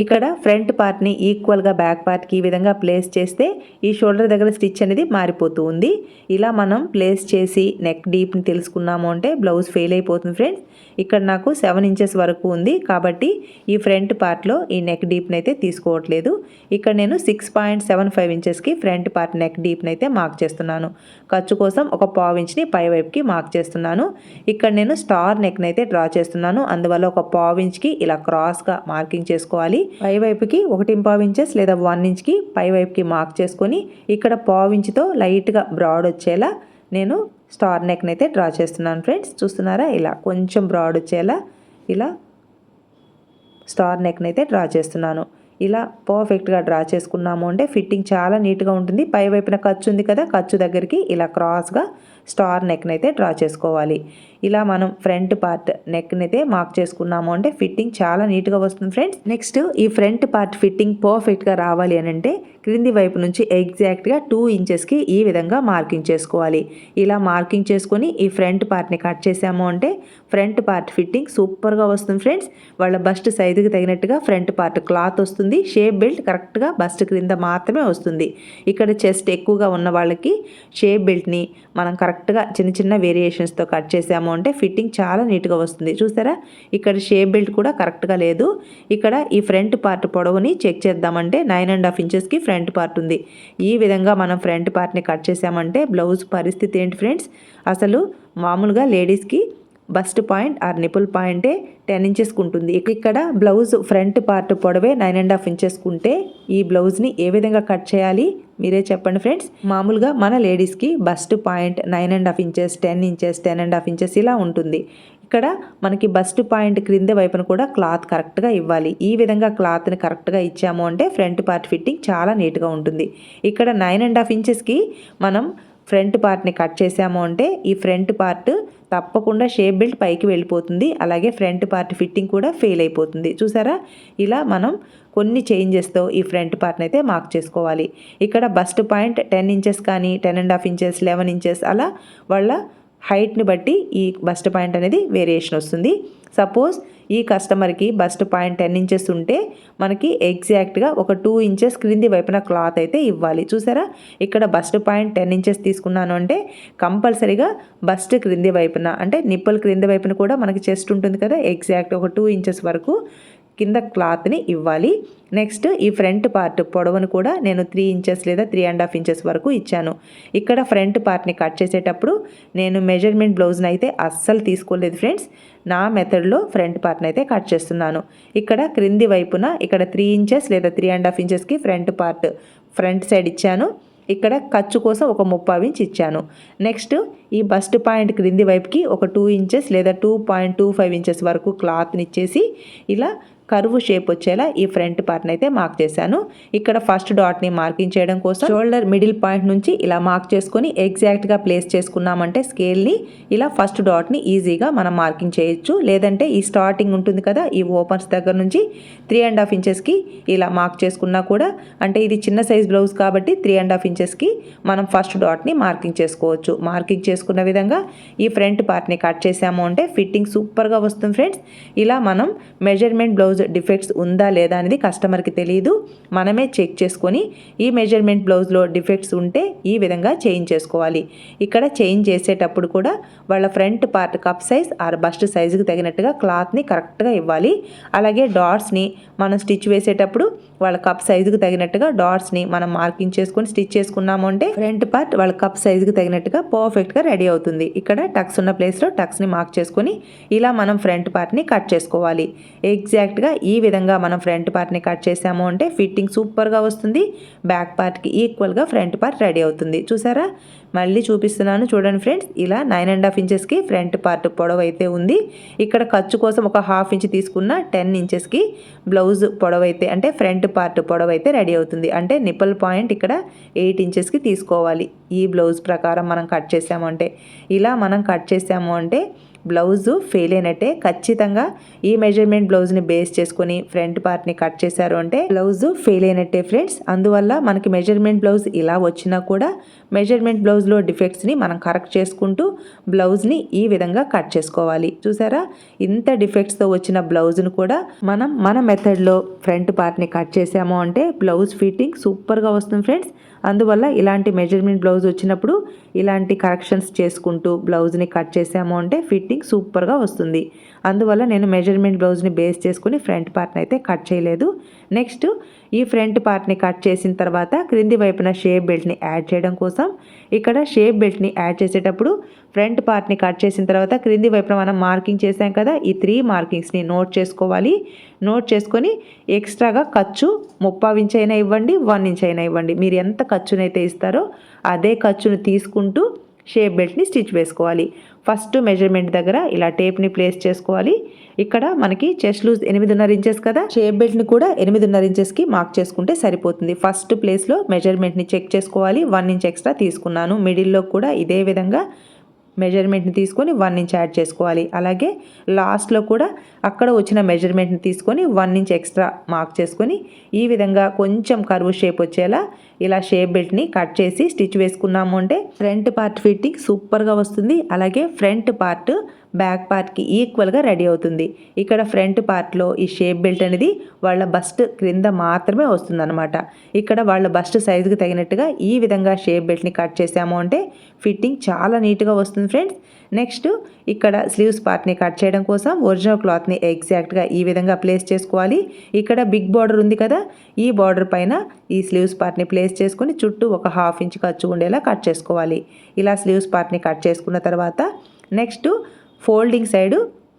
ఇక్కడ ఫ్రంట్ పార్ట్ని ఈక్వల్గా బ్యాక్ పార్ట్కి ఈ విధంగా ప్లేస్ చేస్తే ఈ షోల్డర్ దగ్గర స్టిచ్ అనేది మారిపోతూ ఉంది. ఇలా మనం ప్లేస్ చేసి నెక్ డీప్ని తెలుసుకున్నాము అంటే బ్లౌజ్ ఫెయిల్ అయిపోతుంది ఫ్రెండ్స్. ఇక్కడ నాకు 7 ఇంచెస్ వరకు ఉంది కాబట్టి ఈ ఫ్రంట్ పార్ట్లో ఈ నెక్ డీప్ని అయితే తీసుకోవట్లేదు. ఇక్కడ నేను 6.75 ఇంచెస్కి ఫ్రంట్ పార్ట్ నెక్ డీప్ని అయితే మార్క్ చేస్తున్నాను. ఖర్చు కోసం ఒక 1/4 ఇంచ్ని పై వైపుకి మార్క్ చేస్తున్నాను. ఇక్కడ నేను స్టార్ నెక్ని అయితే డ్రా చేస్తున్నాను. అందువల్ల ఒక పావు ఇంచ్కి ఇలా క్రాస్గా మార్కింగ్ చేసుకోవాలి. పై వైపుకి 1.5 ఇంచెస్ లేదా 1 ఇంచ్కి పై వైపుకి మార్క్ చేసుకొని ఇక్కడ పావు ఇంచుతో లైట్గా బ్రాడ్ వచ్చేలా నేను స్టార్ నెక్ని అయితే డ్రా చేస్తున్నాను ఫ్రెండ్స్. చూస్తున్నారా, ఇలా కొంచెం బ్రాడ్ వచ్చేలా ఇలా స్టార్ నెక్ని అయితే డ్రా చేస్తున్నాను. ఇలా పర్ఫెక్ట్గా డ్రా చేసుకున్నాము అంటే ఫిట్టింగ్ చాలా నీట్గా ఉంటుంది. పై వైపున ఖర్చు ఉంది కదా, ఖర్చు దగ్గరికి ఇలా క్రాస్గా స్టార్ నెక్ని అయితే డ్రా చేసుకోవాలి. ఇలా మనం ఫ్రంట్ పార్ట్ నెక్ని అయితే మార్క్ చేసుకున్నాము అంటే ఫిట్టింగ్ చాలా నీట్గా వస్తుంది ఫ్రెండ్స్. నెక్స్ట్ ఈ ఫ్రంట్ పార్ట్ ఫిట్టింగ్ పర్ఫెక్ట్గా రావాలి అని అంటే క్రింది వైపు నుంచి ఎగ్జాక్ట్గా 2 ఇంచెస్కి ఈ విధంగా మార్కింగ్ చేసుకోవాలి. ఇలా మార్కింగ్ చేసుకొని ఈ ఫ్రంట్ పార్ట్ని కట్ చేసాము అంటే ఫ్రంట్ పార్ట్ ఫిట్టింగ్ సూపర్గా వస్తుంది ఫ్రెండ్స్. వాళ్ళ బస్ట్ సైజుకి తగినట్టుగా ఫ్రంట్ పార్ట్ క్లాత్ వస్తుంది. షేప్ బెల్ట్ కరెక్ట్గా బస్ట్ క్రింద మాత్రమే వస్తుంది. ఇక్కడ చెస్ట్ ఎక్కువగా ఉన్న వాళ్ళకి షేప్ బెల్ట్ని మనం కరెక్ట్గా చిన్న చిన్న వేరియేషన్స్తో కట్ చేసాము అంటే ఫిట్టింగ్ చాలా నీట్గా వస్తుంది. చూసారా, ఇక్కడ షేప్ బెల్ట్ కూడా కరెక్ట్గా లేదు. ఇక్కడ ఈ ఫ్రంట్ పార్ట్ పొడవుని చెక్ చేద్దామంటే 9.5 ఇంచెస్కి ఫ్రంట్ పార్ట్ ఉంది. ఈ విధంగా మనం ఫ్రంట్ పార్ట్ని కట్ చేసామంటే బ్లౌజ్ పరిస్థితి ఏంటి ఫ్రెండ్స్? అసలు మామూలుగా లేడీస్కి బస్ట్ పాయింట్ ఆర్ నిపుల్ పాయింటే 10 ఇంచెస్కి ఉంటుంది. ఇక్కడ బ్లౌజ్ ఫ్రంట్ పార్ట్ పొడవే 9.5 ఇంచెస్కి ఉంటే ఈ బ్లౌజ్ని ఏ విధంగా కట్ చేయాలి మీరే చెప్పండి ఫ్రెండ్స్. మామూలుగా మన లేడీస్కి bust point 9.5 inches, 10 inches, 10.5 inches ఇలా ఉంటుంది. ఇక్కడ మనకి బస్ట్ పాయింట్ క్రింద వైపున కూడా క్లాత్ కరెక్ట్గా ఇవ్వాలి. ఈ విధంగా క్లాత్ని కరెక్ట్గా ఇచ్చాము అంటే ఫ్రంట్ పార్ట్ ఫిట్టింగ్ చాలా నీట్గా ఉంటుంది. ఇక్కడ 9.5 ఇంచెస్కి మనం ఫ్రంట్ పార్ట్ని కట్ చేసాము అంటే ఈ ఫ్రంట్ పార్ట్ తప్పకుండా షేప్ బెల్ట్ పైకి వెళ్ళిపోతుంది. అలాగే ఫ్రంట్ పార్ట్ ఫిట్టింగ్ కూడా ఫెయిల్ అయిపోతుంది. చూసారా, ఇలా మనం కొన్ని చేంజెస్తో ఈ ఫ్రంట్ పార్ట్ని అయితే మార్క్ చేసుకోవాలి. ఇక్కడ బస్ట్ పాయింట్ 10 ఇంచెస్ కానీ 10.5 ఇంచెస్, 11 ఇంచెస్ అలా వాళ్ళ హైట్ని బట్టి ఈ బస్ట్ పాయింట్ అనేది వేరియేషన్ వస్తుంది. సపోజ్ ఈ కస్టమర్కి బస్ట్ పాయింట్ 10 ఇంచెస్ ఉంటే మనకి ఎగ్జాక్ట్గా ఒక 2 ఇంచెస్ క్రింది వైపున క్లాత్ అయితే ఇవ్వాలి. చూసారా, ఇక్కడ బస్ట్ పాయింట్ 10 ఇంచెస్ తీసుకున్నాను అంటే కంపల్సరీగా బస్ట్ క్రింది వైపున అంటే నిప్పుల్ క్రింది వైపున కూడా మనకి చెస్ట్ ఉంటుంది కదా, ఎగ్జాక్ట్ ఒక 2 ఇంచెస్ వరకు కింద క్లాత్ని ఇవ్వాలి. నెక్స్ట్ ఈ ఫ్రంట్ పార్ట్ పొడవును కూడా నేను 3 ఇంచెస్ లేదా 3.5 ఇంచెస్ వరకు ఇచ్చాను. ఇక్కడ ఫ్రంట్ పార్ట్ని కట్ చేసేటప్పుడు నేను మెజర్మెంట్ బ్లౌజ్ని అయితే అస్సలు తీసుకోలేదు ఫ్రెండ్స్. నా మెథడ్లో ఫ్రంట్ పార్ట్ని అయితే కట్ చేస్తున్నాను. ఇక్కడ క్రింది వైపున ఇక్కడ 3 ఇంచెస్ లేదా 3.5 ఇంచెస్కి ఫ్రంట్ పార్ట్ ఫ్రంట్ సైడ్ ఇచ్చాను. ఇక్కడ ఖర్చు కోసం ఒక 30 ఇంచ్ ఇచ్చాను. నెక్స్ట్ ఈ బస్ట్ పాయింట్ క్రింది వైపుకి ఒక 2 ఇంచెస్ లేదా 2.25 ఇంచెస్ వరకు క్లాత్ని ఇచ్చేసి ఇలా కర్వ్ షేప్ వచ్చేలా ఈ ఫ్రంట్ పార్ట్ని అయితే మార్క్ చేశాను. ఇక్కడ ఫస్ట్ డాట్ని మార్కింగ్ చేయడం కోసం షోల్డర్ మిడిల్ పాయింట్ నుంచి ఇలా మార్క్ చేసుకొని ఎగ్జాక్ట్గా ప్లేస్ చేసుకున్నామంటే స్కేల్ని ఇలా ఫస్ట్ డాట్ని ఈజీగా మనం మార్కింగ్ చేయొచ్చు. లేదంటే ఈ స్టార్టింగ్ ఉంటుంది కదా, ఈ ఓపెన్స్ దగ్గర నుంచి 3.5 ఇంచెస్కి ఇలా మార్క్ చేసుకున్నా కూడా, అంటే ఇది చిన్న సైజ్ బ్లౌజ్ కాబట్టి 3.5 ఇంచెస్కి మనం ఫస్ట్ డాట్ని మార్కింగ్ చేసుకోవచ్చు. మార్కింగ్ చేసుకున్న విధంగా ఈ ఫ్రంట్ పార్ట్ని కట్ చేసాము అంటే ఫిట్టింగ్ సూపర్గా వస్తుంది ఫ్రెండ్స్. ఇలా మనం మెజర్మెంట్ బ్లౌజ్ డిఫెక్ట్స్ ఉందా లేదా అనేది కస్టమర్కి తెలియదు. మనమే చెక్ చేసుకొని ఈ మెజర్మెంట్ బ్లౌజ్లో డిఫెక్ట్స్ ఉంటే ఈ విధంగా చేంజ్ చేసుకోవాలి. ఇక్కడ చేంజ్ చేసేటప్పుడు కూడా వాళ్ళ front part cup size or bust సైజుకి తగినట్టుగా క్లాత్ని కరెక్ట్గా ఇవ్వాలి. అలాగే డాట్స్ని మనం స్టిచ్ వేసేటప్పుడు వాళ్ళ కప్ సైజుకి తగినట్టుగా డాట్స్ని మనం మార్కింగ్ చేసుకొని స్టిచ్ చేసుకున్నాము అంటే ఫ్రంట్ పార్ట్ వాళ్ళ కప్ సైజుకి తగినట్టుగా పర్ఫెక్ట్గా రెడీ అవుతుంది. ఇక్కడ టక్స్ ఉన్న ప్లేస్లో టక్స్ని మార్క్ చేసుకొని ఇలా మనం ఫ్రంట్ పార్ట్ని కట్ చేసుకోవాలి. ఎగ్జాక్ట్గా ఈ విధంగా మనం ఫ్రంట్ పార్ట్ని కట్ చేసాము అంటే ఫిట్టింగ్ సూపర్గా వస్తుంది. బ్యాక్ పార్ట్కి ఈక్వల్గా ఫ్రంట్ పార్ట్ రెడీ అవుతుంది. చూసారా, మళ్ళీ చూపిస్తున్నాను చూడండి ఫ్రెండ్స్. ఇలా 9.5 ఇంచెస్కి ఫ్రంట్ పార్ట్ పొడవు అయితే ఉంది. ఇక్కడ ఖర్చు కోసం ఒక 1/2 ఇంచ్ తీసుకున్న 10 ఇంచెస్కి బ్లౌజ్ పొడవు అయితే అంటే ఫ్రంట్ పార్ట్ పొడవు అయితే రెడీ అవుతుంది. అంటే నిప్పల్ పాయింట్ ఇక్కడ 8 ఇంచెస్కి తీసుకోవాలి. ఈ బ్లౌజ్ ప్రకారం మనం కట్ చేసాము అంటే ఇలా మనం కట్ చేసాము అంటే బ్లౌజు ఫెయిల్ అయినట్టే. ఖచ్చితంగా ఈ మెజర్మెంట్ బ్లౌజ్ని బేస్ చేసుకొని ఫ్రంట్ పార్ట్ని కట్ చేశారు అంటే బ్లౌజు ఫెయిల్ అయినట్టే ఫ్రెండ్స్. అందువల్ల మనకి మెజర్మెంట్ బ్లౌజ్ ఇలా వచ్చినా కూడా మెజర్మెంట్ బ్లౌజ్లో డిఫెక్ట్స్ని మనం కరెక్ట్ చేసుకుంటూ బ్లౌజ్ని ఈ విధంగా కట్ చేసుకోవాలి. చూసారా, ఇంత డిఫెక్ట్స్తో వచ్చిన బ్లౌజ్ను కూడా మనం మన మెథడ్లో ఫ్రంట్ పార్ట్ని కట్ చేసాము అంటే బ్లౌజ్ ఫిట్టింగ్ సూపర్గా వస్తుంది ఫ్రెండ్స్. అందువల్ల ఇలాంటి మెజర్మెంట్ బ్లౌజ్ వచ్చినప్పుడు ఇలాంటి కరెక్షన్స్ చేసుకుంటూ బ్లౌజ్ని కట్ చేసాము అంటే ఫిట్టింగ్ సూపర్గా వస్తుంది. అందువల్ల నేను మెజర్మెంట్ బ్లౌజ్ని బేస్ చేసుకుని ఫ్రంట్ పార్ట్ని అయితే కట్ చేయలేదు. నెక్స్ట్ ఈ ఫ్రంట్ పార్ట్ని కట్ చేసిన తర్వాత క్రింది వైపున షేప్ బెల్ట్ని యాడ్ చేయడం కోసం ఇక్కడ షేప్ బెల్ట్ని యాడ్ చేసేటప్పుడు ఫ్రంట్ పార్ట్ని కట్ చేసిన తర్వాత క్రింది వైపున మనం మార్కింగ్ చేసాం కదా, ఈ 3 మార్కింగ్స్ని నోట్ చేసుకోవాలి. నోట్ చేసుకొని ఎక్స్ట్రాగా ఖర్చు 30 ఇంచ్ అయినా ఇవ్వండి, 1 ఇంచ్ అయినా ఇవ్వండి. మీరు ఎంత ఖర్చునైతే ఇస్తారో అదే ఖర్చును తీసుకుంటూ షేప్ బెల్ట్ని స్టిచ్ వేసుకోవాలి. ఫస్ట్ మెజర్మెంట్ దగ్గర ఇలా టేప్ని ప్లేస్ చేసుకోవాలి. ఇక్కడ మనకి చెస్ట్ లూజ్ 8.5 ఇంచెస్ కదా, షేప్ బెల్ట్ని కూడా 8.5 ఇంచెస్కి మార్క్ చేసుకుంటే సరిపోతుంది. ఫస్ట్ ప్లేస్లో మెజర్మెంట్ని చెక్ చేసుకోవాలి. 1 ఇంచ్ ఎక్స్ట్రా తీసుకున్నాను. మిడిల్లో కూడా ఇదే విధంగా మెజర్మెంట్ని తీసుకొని 1 ఇంచ్ యాడ్ చేసుకోవాలి. అలాగే లాస్ట్లో కూడా అక్కడ వచ్చిన మెజర్మెంట్ని తీసుకొని 1 ఇంచ్ ఎక్స్ట్రా మార్క్ చేసుకొని ఈ విధంగా కొంచెం కర్వ్ షేప్ వచ్చేలా ఇలా షేప్ బెల్ట్ని కట్ చేసి స్టిచ్ వేసుకున్నాము అంటే ఫ్రంట్ పార్ట్ ఫిట్టింగ్ సూపర్గా వస్తుంది. అలాగే ఫ్రంట్ పార్ట్ బ్యాక్ పార్ట్కి ఈక్వల్గా రెడీ అవుతుంది. ఇక్కడ ఫ్రంట్ పార్ట్లో ఈ షేప్ బెల్ట్ అనేది వాళ్ళ బస్ట్ క్రింద మాత్రమే వస్తుందన్నమాట. ఇక్కడ వాళ్ళ బస్ట్ సైజుకి తగినట్టుగా ఈ విధంగా షేప్ బెల్ట్ని కట్ చేసాము అంటే ఫిట్టింగ్ చాలా నీట్గా వస్తుంది ఫ్రెండ్స్. నెక్స్ట్ ఇక్కడ స్లీవ్స్ పార్ట్ని కట్ చేయడం కోసం ఒరిజినల్ క్లాత్ని ఎగ్జాక్ట్గా ఈ విధంగా ప్లేస్ చేసుకోవాలి. ఇక్కడ బిగ్ బార్డర్ ఉంది కదా, ఈ బార్డర్ పైన ఈ స్లీవ్స్ పార్ట్ని ప్లేస్ చేసుకొని చుట్టూ ఒక 1/2 ఇంచ్ ఖర్చు ఉండేలా కట్ చేసుకోవాలి. ఇలా స్లీవ్స్ పార్ట్ని కట్ చేసుకున్న తర్వాత నెక్స్ట్ ఫోల్డింగ్ సైడు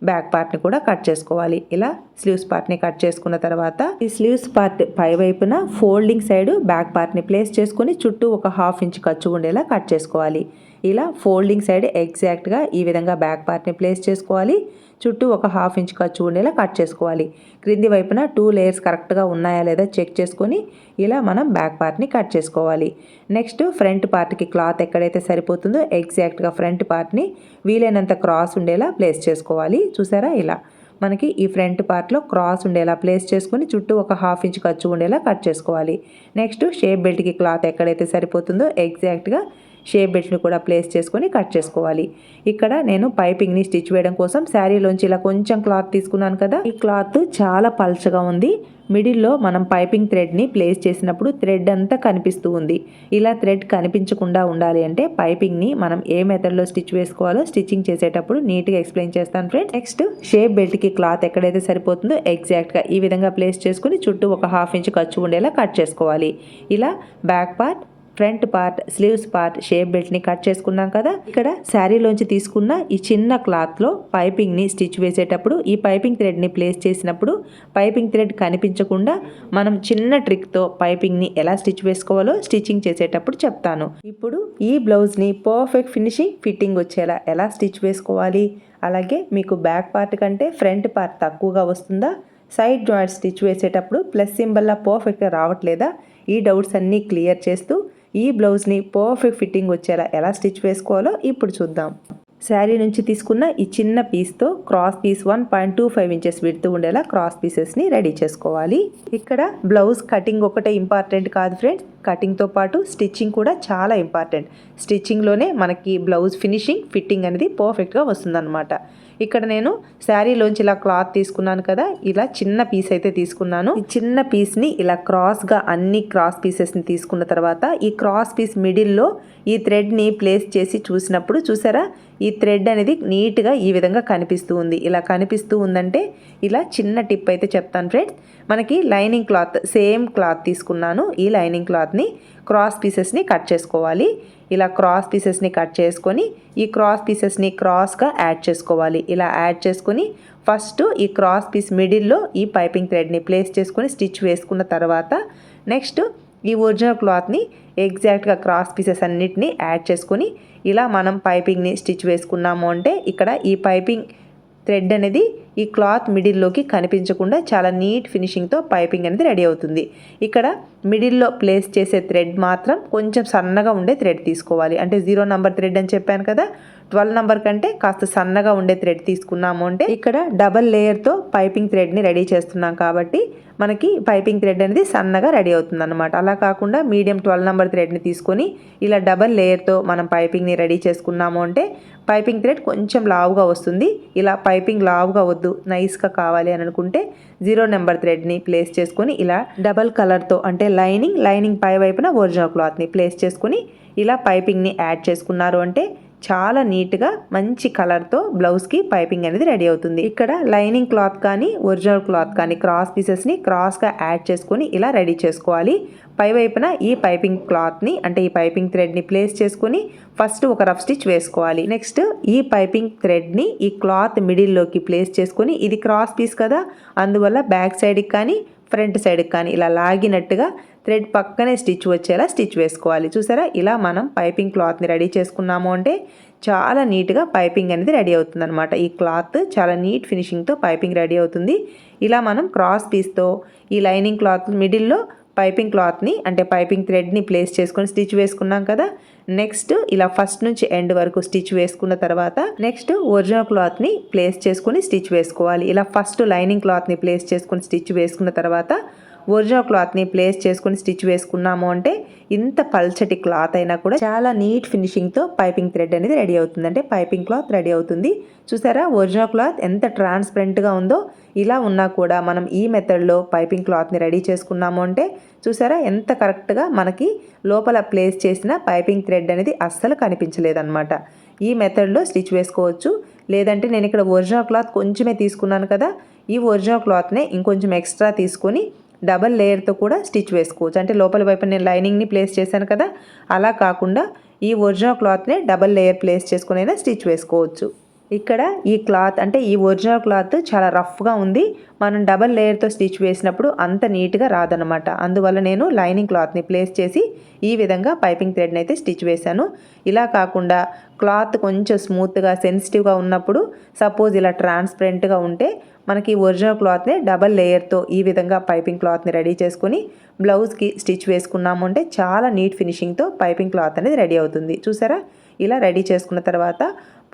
బ్యాక్ పార్ట్ని కూడా కట్ చేసుకోవాలి. ఇలా స్లీవ్స్ పార్ట్ని కట్ చేసుకున్న తర్వాత ఈ స్లీవ్స్ పార్ట్ పై వైపున ఫోల్డింగ్ సైడ్ బ్యాక్ పార్ట్ని ప్లేస్ చేసుకొని చుట్టూ ఒక 1/2 ఇంచ్ ఖర్చు ఉండేలా కట్ చేసుకోవాలి. ఇలా ఫోల్డింగ్ సైడ్ ఎగ్జాక్ట్గా ఈ విధంగా బ్యాక్ పార్ట్ని ప్లేస్ చేసుకోవాలి. చుట్టూ ఒక 1/2 ఇంచ్ ఖర్చు ఉండేలా కట్ చేసుకోవాలి. క్రింది వైపున 2 లేయర్స్ కరెక్ట్గా ఉన్నాయా లేదా చెక్ చేసుకొని ఇలా మనం బ్యాక్ పార్ట్ని కట్ చేసుకోవాలి. నెక్స్ట్ ఫ్రంట్ పార్ట్కి క్లాత్ ఎక్కడైతే సరిపోతుందో ఎగ్జాక్ట్గా ఫ్రంట్ పార్ట్ని వీలైనంత క్రాస్ ఉండేలా ప్లేస్ చేసుకోవాలి. చూసారా, ఇలా మనకి ఈ ఫ్రంట్ పార్ట్లో క్రాస్ ఉండేలా ప్లేస్ చేసుకొని చుట్టూ ఒక 1/2 ఇంచ్ ఖర్చు ఉండేలా కట్ చేసుకోవాలి. నెక్స్ట్ షేప్ బెల్ట్కి క్లాత్ ఎక్కడైతే సరిపోతుందో ఎగ్జాక్ట్గా షేప్ బెల్ట్ని కూడా ప్లేస్ చేసుకొని కట్ చేసుకోవాలి. ఇక్కడ నేను పైపింగ్ని స్టిచ్ వేయడం కోసం శారీలోంచి ఇలా కొంచెం క్లాత్ తీసుకున్నాను కదా, ఈ క్లాత్ చాలా పల్చగా ఉంది. మిడిల్లో మనం పైపింగ్ థ్రెడ్ని ప్లేస్ చేసినప్పుడు థ్రెడ్ అంతా కనిపిస్తూ ఉంది. ఇలా థ్రెడ్ కనిపించకుండా ఉండాలి అంటే పైపింగ్ని మనం ఏ మెథడ్లో స్టిచ్ వేసుకోవాలో స్టిచ్చింగ్ చేసేటప్పుడు నీట్గా ఎక్స్ప్లెయిన్ చేస్తాను ఫ్రెండ్స్. నెక్స్ట్ షేప్ బెల్ట్కి క్లాత్ ఎక్కడైతే సరిపోతుందో ఎగ్జాక్ట్గా ఈ విధంగా ప్లేస్ చేసుకుని చుట్టూ ఒక 1/2 ఇంచ్ ఖర్చు ఉండేలా కట్ చేసుకోవాలి. ఇలా back part, front part, sleeves part, shape బెల్ట్ని కట్ చేసుకున్నాం కదా. ఇక్కడ శారీలోంచి తీసుకున్న ఈ చిన్న క్లాత్లో పైపింగ్ని స్టిచ్ వేసేటప్పుడు ఈ పైపింగ్ థ్రెడ్ని ప్లేస్ చేసినప్పుడు పైపింగ్ థ్రెడ్ కనిపించకుండా మనం చిన్న ట్రిక్తో పైపింగ్ని ఎలా స్టిచ్ వేసుకోవాలో స్టిచ్చింగ్ చేసేటప్పుడు చెప్తాను. ఇప్పుడు ఈ బ్లౌజ్ని పర్ఫెక్ట్ ఫిట్టింగ్ వచ్చేలా ఎలా స్టిచ్ వేసుకోవాలి, అలాగే మీకు బ్యాక్ పార్ట్ కంటే ఫ్రంట్ పార్ట్ తక్కువగా వస్తుందా, సైడ్ జాయింట్ స్టిచ్ వేసేటప్పుడు ప్లస్ సింబల్లా పర్ఫెక్ట్గా రావట్లేదా, ఈ డౌట్స్ అన్నీ క్లియర్ చేస్తూ ఈ బ్లౌజ్ని పర్ఫెక్ట్ ఫిట్టింగ్ వచ్చేలా ఎలా స్టిచ్ వేసుకోవాలో ఇప్పుడు చూద్దాం. శారీ నుంచి తీసుకున్న ఈ చిన్న పీస్తో క్రాస్ పీస్ 1.25 ఇంచెస్ విడ్త్ ఉండేలా క్రాస్ పీసెస్ని రెడీ చేసుకోవాలి. ఇక్కడ బ్లౌజ్ కటింగ్ ఒకటే ఇంపార్టెంట్ కాదు ఫ్రెండ్స్, కటింగ్తో పాటు స్టిచ్చింగ్ కూడా చాలా ఇంపార్టెంట్. స్టిచ్చింగ్లోనే మనకి బ్లౌజ్ ఫిట్టింగ్ అనేది పర్ఫెక్ట్గా వస్తుందన్నమాట. ఇక్కడ నేను శారీలోంచి ఇలా క్లాత్ తీసుకున్నాను కదా, ఇలా చిన్న పీస్ అయితే తీసుకున్నాను. ఈ చిన్న పీస్ని ఇలా క్రాస్గా అన్ని క్రాస్ పీసెస్ని తీసుకున్న తర్వాత ఈ క్రాస్ పీస్ మిడిల్లో ఈ థ్రెడ్ని ప్లేస్ చేసి చూసినప్పుడు చూసారా, ఈ థ్రెడ్ అనేది నీట్గా ఈ విధంగా కనిపిస్తూ ఉంది. ఇలా కనిపిస్తూ ఉందంటే ఇలా చిన్న టిప్ అయితే చెప్తాను ఫ్రెండ్స్. మనకి లైనింగ్ క్లాత్ సేమ్ క్లాత్ తీసుకున్నాను. ఈ లైనింగ్ క్లాత్ని క్రాస్ పీసెస్ని కట్ చేసుకోవాలి. ఇలా క్రాస్ పీసెస్ని కట్ చేసుకొని ఈ క్రాస్ పీసెస్ని క్రాస్గా యాడ్ చేసుకోవాలి. ఇలా యాడ్ చేసుకొని ఫస్ట్ ఈ క్రాస్ పీస్ మిడిల్లో ఈ పైపింగ్ థ్రెడ్ని ప్లేస్ చేసుకొని స్టిచ్ వేసుకున్న తర్వాత నెక్స్ట్ ఈ ఒరిజినల్ క్లాత్ని ఎగ్జాక్ట్గా క్రాస్ పీసెస్ అన్నిటిని యాడ్ చేసుకొని ఇలా మనం పైపింగ్ని స్టిచ్ వేసుకున్నాము అంటే ఇక్కడ ఈ పైపింగ్ థ్రెడ్ అనేది ఈ క్లాత్ మిడిల్లోకి కనిపించకుండా చాలా నీట్ ఫినిషింగ్తో పైపింగ్ అనేది రెడీ అవుతుంది. ఇక్కడ మిడిల్లో ప్లేస్ చేసే థ్రెడ్ మాత్రం కొంచెం సన్నగా ఉండే థ్రెడ్ తీసుకోవాలి. అంటే 0 నంబర్ థ్రెడ్ అని చెప్పాను కదా, 12 నంబర్ కంటే కాస్త సన్నగా ఉండే థ్రెడ్ తీసుకున్నాము అంటే ఇక్కడ డబల్ లేయర్తో పైపింగ్ థ్రెడ్ని రెడీ చేస్తున్నాం కాబట్టి మనకి పైపింగ్ థ్రెడ్ అనేది సన్నగా రెడీ అవుతుంది అన్నమాట. అలా కాకుండా మీడియం 12 నంబర్ థ్రెడ్ని తీసుకొని ఇలా డబల్ లేయర్తో మనం పైపింగ్ని రెడీ చేసుకున్నాము అంటే పైపింగ్ థ్రెడ్ కొంచెం లావుగా వస్తుంది. ఇలా పైపింగ్ లావుగా వద్దు, నైస్గా కావాలి అని అనుకుంటే 0 నెంబర్ థ్రెడ్ని ప్లేస్ చేసుకొని ఇలా డబల్ కలర్తో అంటే లైనింగ్ పై వైపున ఒరిజినల్ క్లాత్ని ప్లేస్ చేసుకొని ఇలా పైపింగ్ని యాడ్ చేసుకున్నారు అంటే చాలా నీట్గా మంచి కలర్తో బ్లౌజ్కి పైపింగ్ అనేది రెడీ అవుతుంది. ఇక్కడ లైనింగ్ క్లాత్ కానీ ఒరిజినల్ క్లాత్ కానీ క్రాస్ పీసెస్ని క్రాస్గా యాడ్ చేసుకొని ఇలా రెడీ చేసుకోవాలి. పై వైపున ఈ పైపింగ్ క్లాత్ని అంటే ఈ పైపింగ్ థ్రెడ్ని ప్లేస్ చేసుకొని ఫస్ట్ ఒక రఫ్ స్టిచ్ వేసుకోవాలి. నెక్స్ట్ ఈ పైపింగ్ థ్రెడ్ని ఈ క్లాత్ మిడిల్లోకి ప్లేస్ చేసుకొని, ఇది క్రాస్ పీస్ కదా అందువల్ల బ్యాక్ సైడ్కి కానీ ఫ్రంట్ సైడ్కి కానీ ఇలా లాగినట్టుగా థ్రెడ్ పక్కనే స్టిచ్ వచ్చేలా స్టిచ్ వేసుకోవాలి. చూసారా, ఇలా మనం పైపింగ్ క్లాత్ని రెడీ చేసుకున్నాము అంటే చాలా నీట్గా పైపింగ్ అనేది రెడీ అవుతుంది అనమాట. ఈ క్లాత్ చాలా నీట్ ఫినిషింగ్తో పైపింగ్ రెడీ అవుతుంది. ఇలా మనం క్రాస్ పీస్తో ఈ లైనింగ్ క్లాత్ మిడిల్లో పైపింగ్ క్లాత్ని అంటే పైపింగ్ థ్రెడ్ని ప్లేస్ చేసుకొని స్టిచ్ వేసుకున్నాం కదా. నెక్స్ట్ ఇలా ఫస్ట్ నుంచి ఎండ్ వరకు స్టిచ్ వేసుకున్న తర్వాత నెక్స్ట్ ఒరిజినల్ క్లాత్ని ప్లేస్ చేసుకుని స్టిచ్ వేసుకోవాలి. ఇలా ఫస్ట్ లైనింగ్ క్లాత్ని ప్లేస్ చేసుకుని స్టిచ్ వేసుకున్న తర్వాత ఒరిజినల్ క్లాత్ని ప్లేస్ చేసుకుని స్టిచ్ వేసుకున్నాము అంటే ఇంత పల్చటి క్లాత్ అయినా కూడా చాలా నీట్ ఫినిషింగ్తో పైపింగ్ థ్రెడ్ అనేది రెడీ అవుతుంది, అంటే పైపింగ్ క్లాత్ రెడీ అవుతుంది. చూసారా ఒరిజినల్ క్లాత్ ఎంత ట్రాన్స్పరెంట్గా ఉందో. ఇలా ఉన్నా కూడా మనం ఈ మెథడ్లో పైపింగ్ క్లాత్ని రెడీ చేసుకున్నాము అంటే చూసారా ఎంత కరెక్ట్గా మనకి లోపల ప్లేస్ చేసిన పైపింగ్ థ్రెడ్ అనేది అస్సలు కనిపించలేదన్నమాట. ఈ మెథడ్లో స్టిచ్ వేసుకోవచ్చు. లేదంటే నేను ఇక్కడ ఒరిజినల్ క్లాత్ కొంచెమే తీసుకున్నాను కదా, ఈ ఒరిజినల్ క్లాత్నే ఇంకొంచెం ఎక్స్ట్రా తీసుకొని డబల్ లేయర్తో కూడా స్టిచ్ వేసుకోవచ్చు. అంటే లోపల వైపు నేను లైనింగ్ని ప్లేస్ చేశాను కదా, అలా కాకుండా ఈ ఒరిజినల్ క్లాత్నే డబల్ లేయర్ ప్లేస్ చేసుకుని అయినా స్టిచ్ వేసుకోవచ్చు. ఇక్కడ ఈ క్లాత్ అంటే ఈ ఒరిజినల్ క్లాత్ చాలా రఫ్గా ఉంది. మనం డబల్ లేయర్తో స్టిచ్ వేసినప్పుడు అంత నీట్గా రాదనమాట. అందువల్ల నేను లైనింగ్ క్లాత్ని ప్లేస్ చేసి ఈ విధంగా పైపింగ్ థ్రెడ్ని అయితే స్టిచ్ వేశాను. ఇలా కాకుండా క్లాత్ కొంచెం స్మూత్గా సెన్సిటివ్గా ఉన్నప్పుడు సపోజ్ ఇలా ట్రాన్స్పరెంట్గా ఉంటే మనకి ఒరిజినల్ క్లాత్నే డబల్ లేయర్తో ఈ విధంగా పైపింగ్ క్లాత్ని రెడీ చేసుకుని బ్లౌజ్కి స్టిచ్ వేసుకున్నాము అంటే చాలా నీట్ ఫినిషింగ్తో పైపింగ్ క్లాత్ అనేది రెడీ అవుతుంది. చూసారా, ఇలా రెడీ చేసుకున్న తర్వాత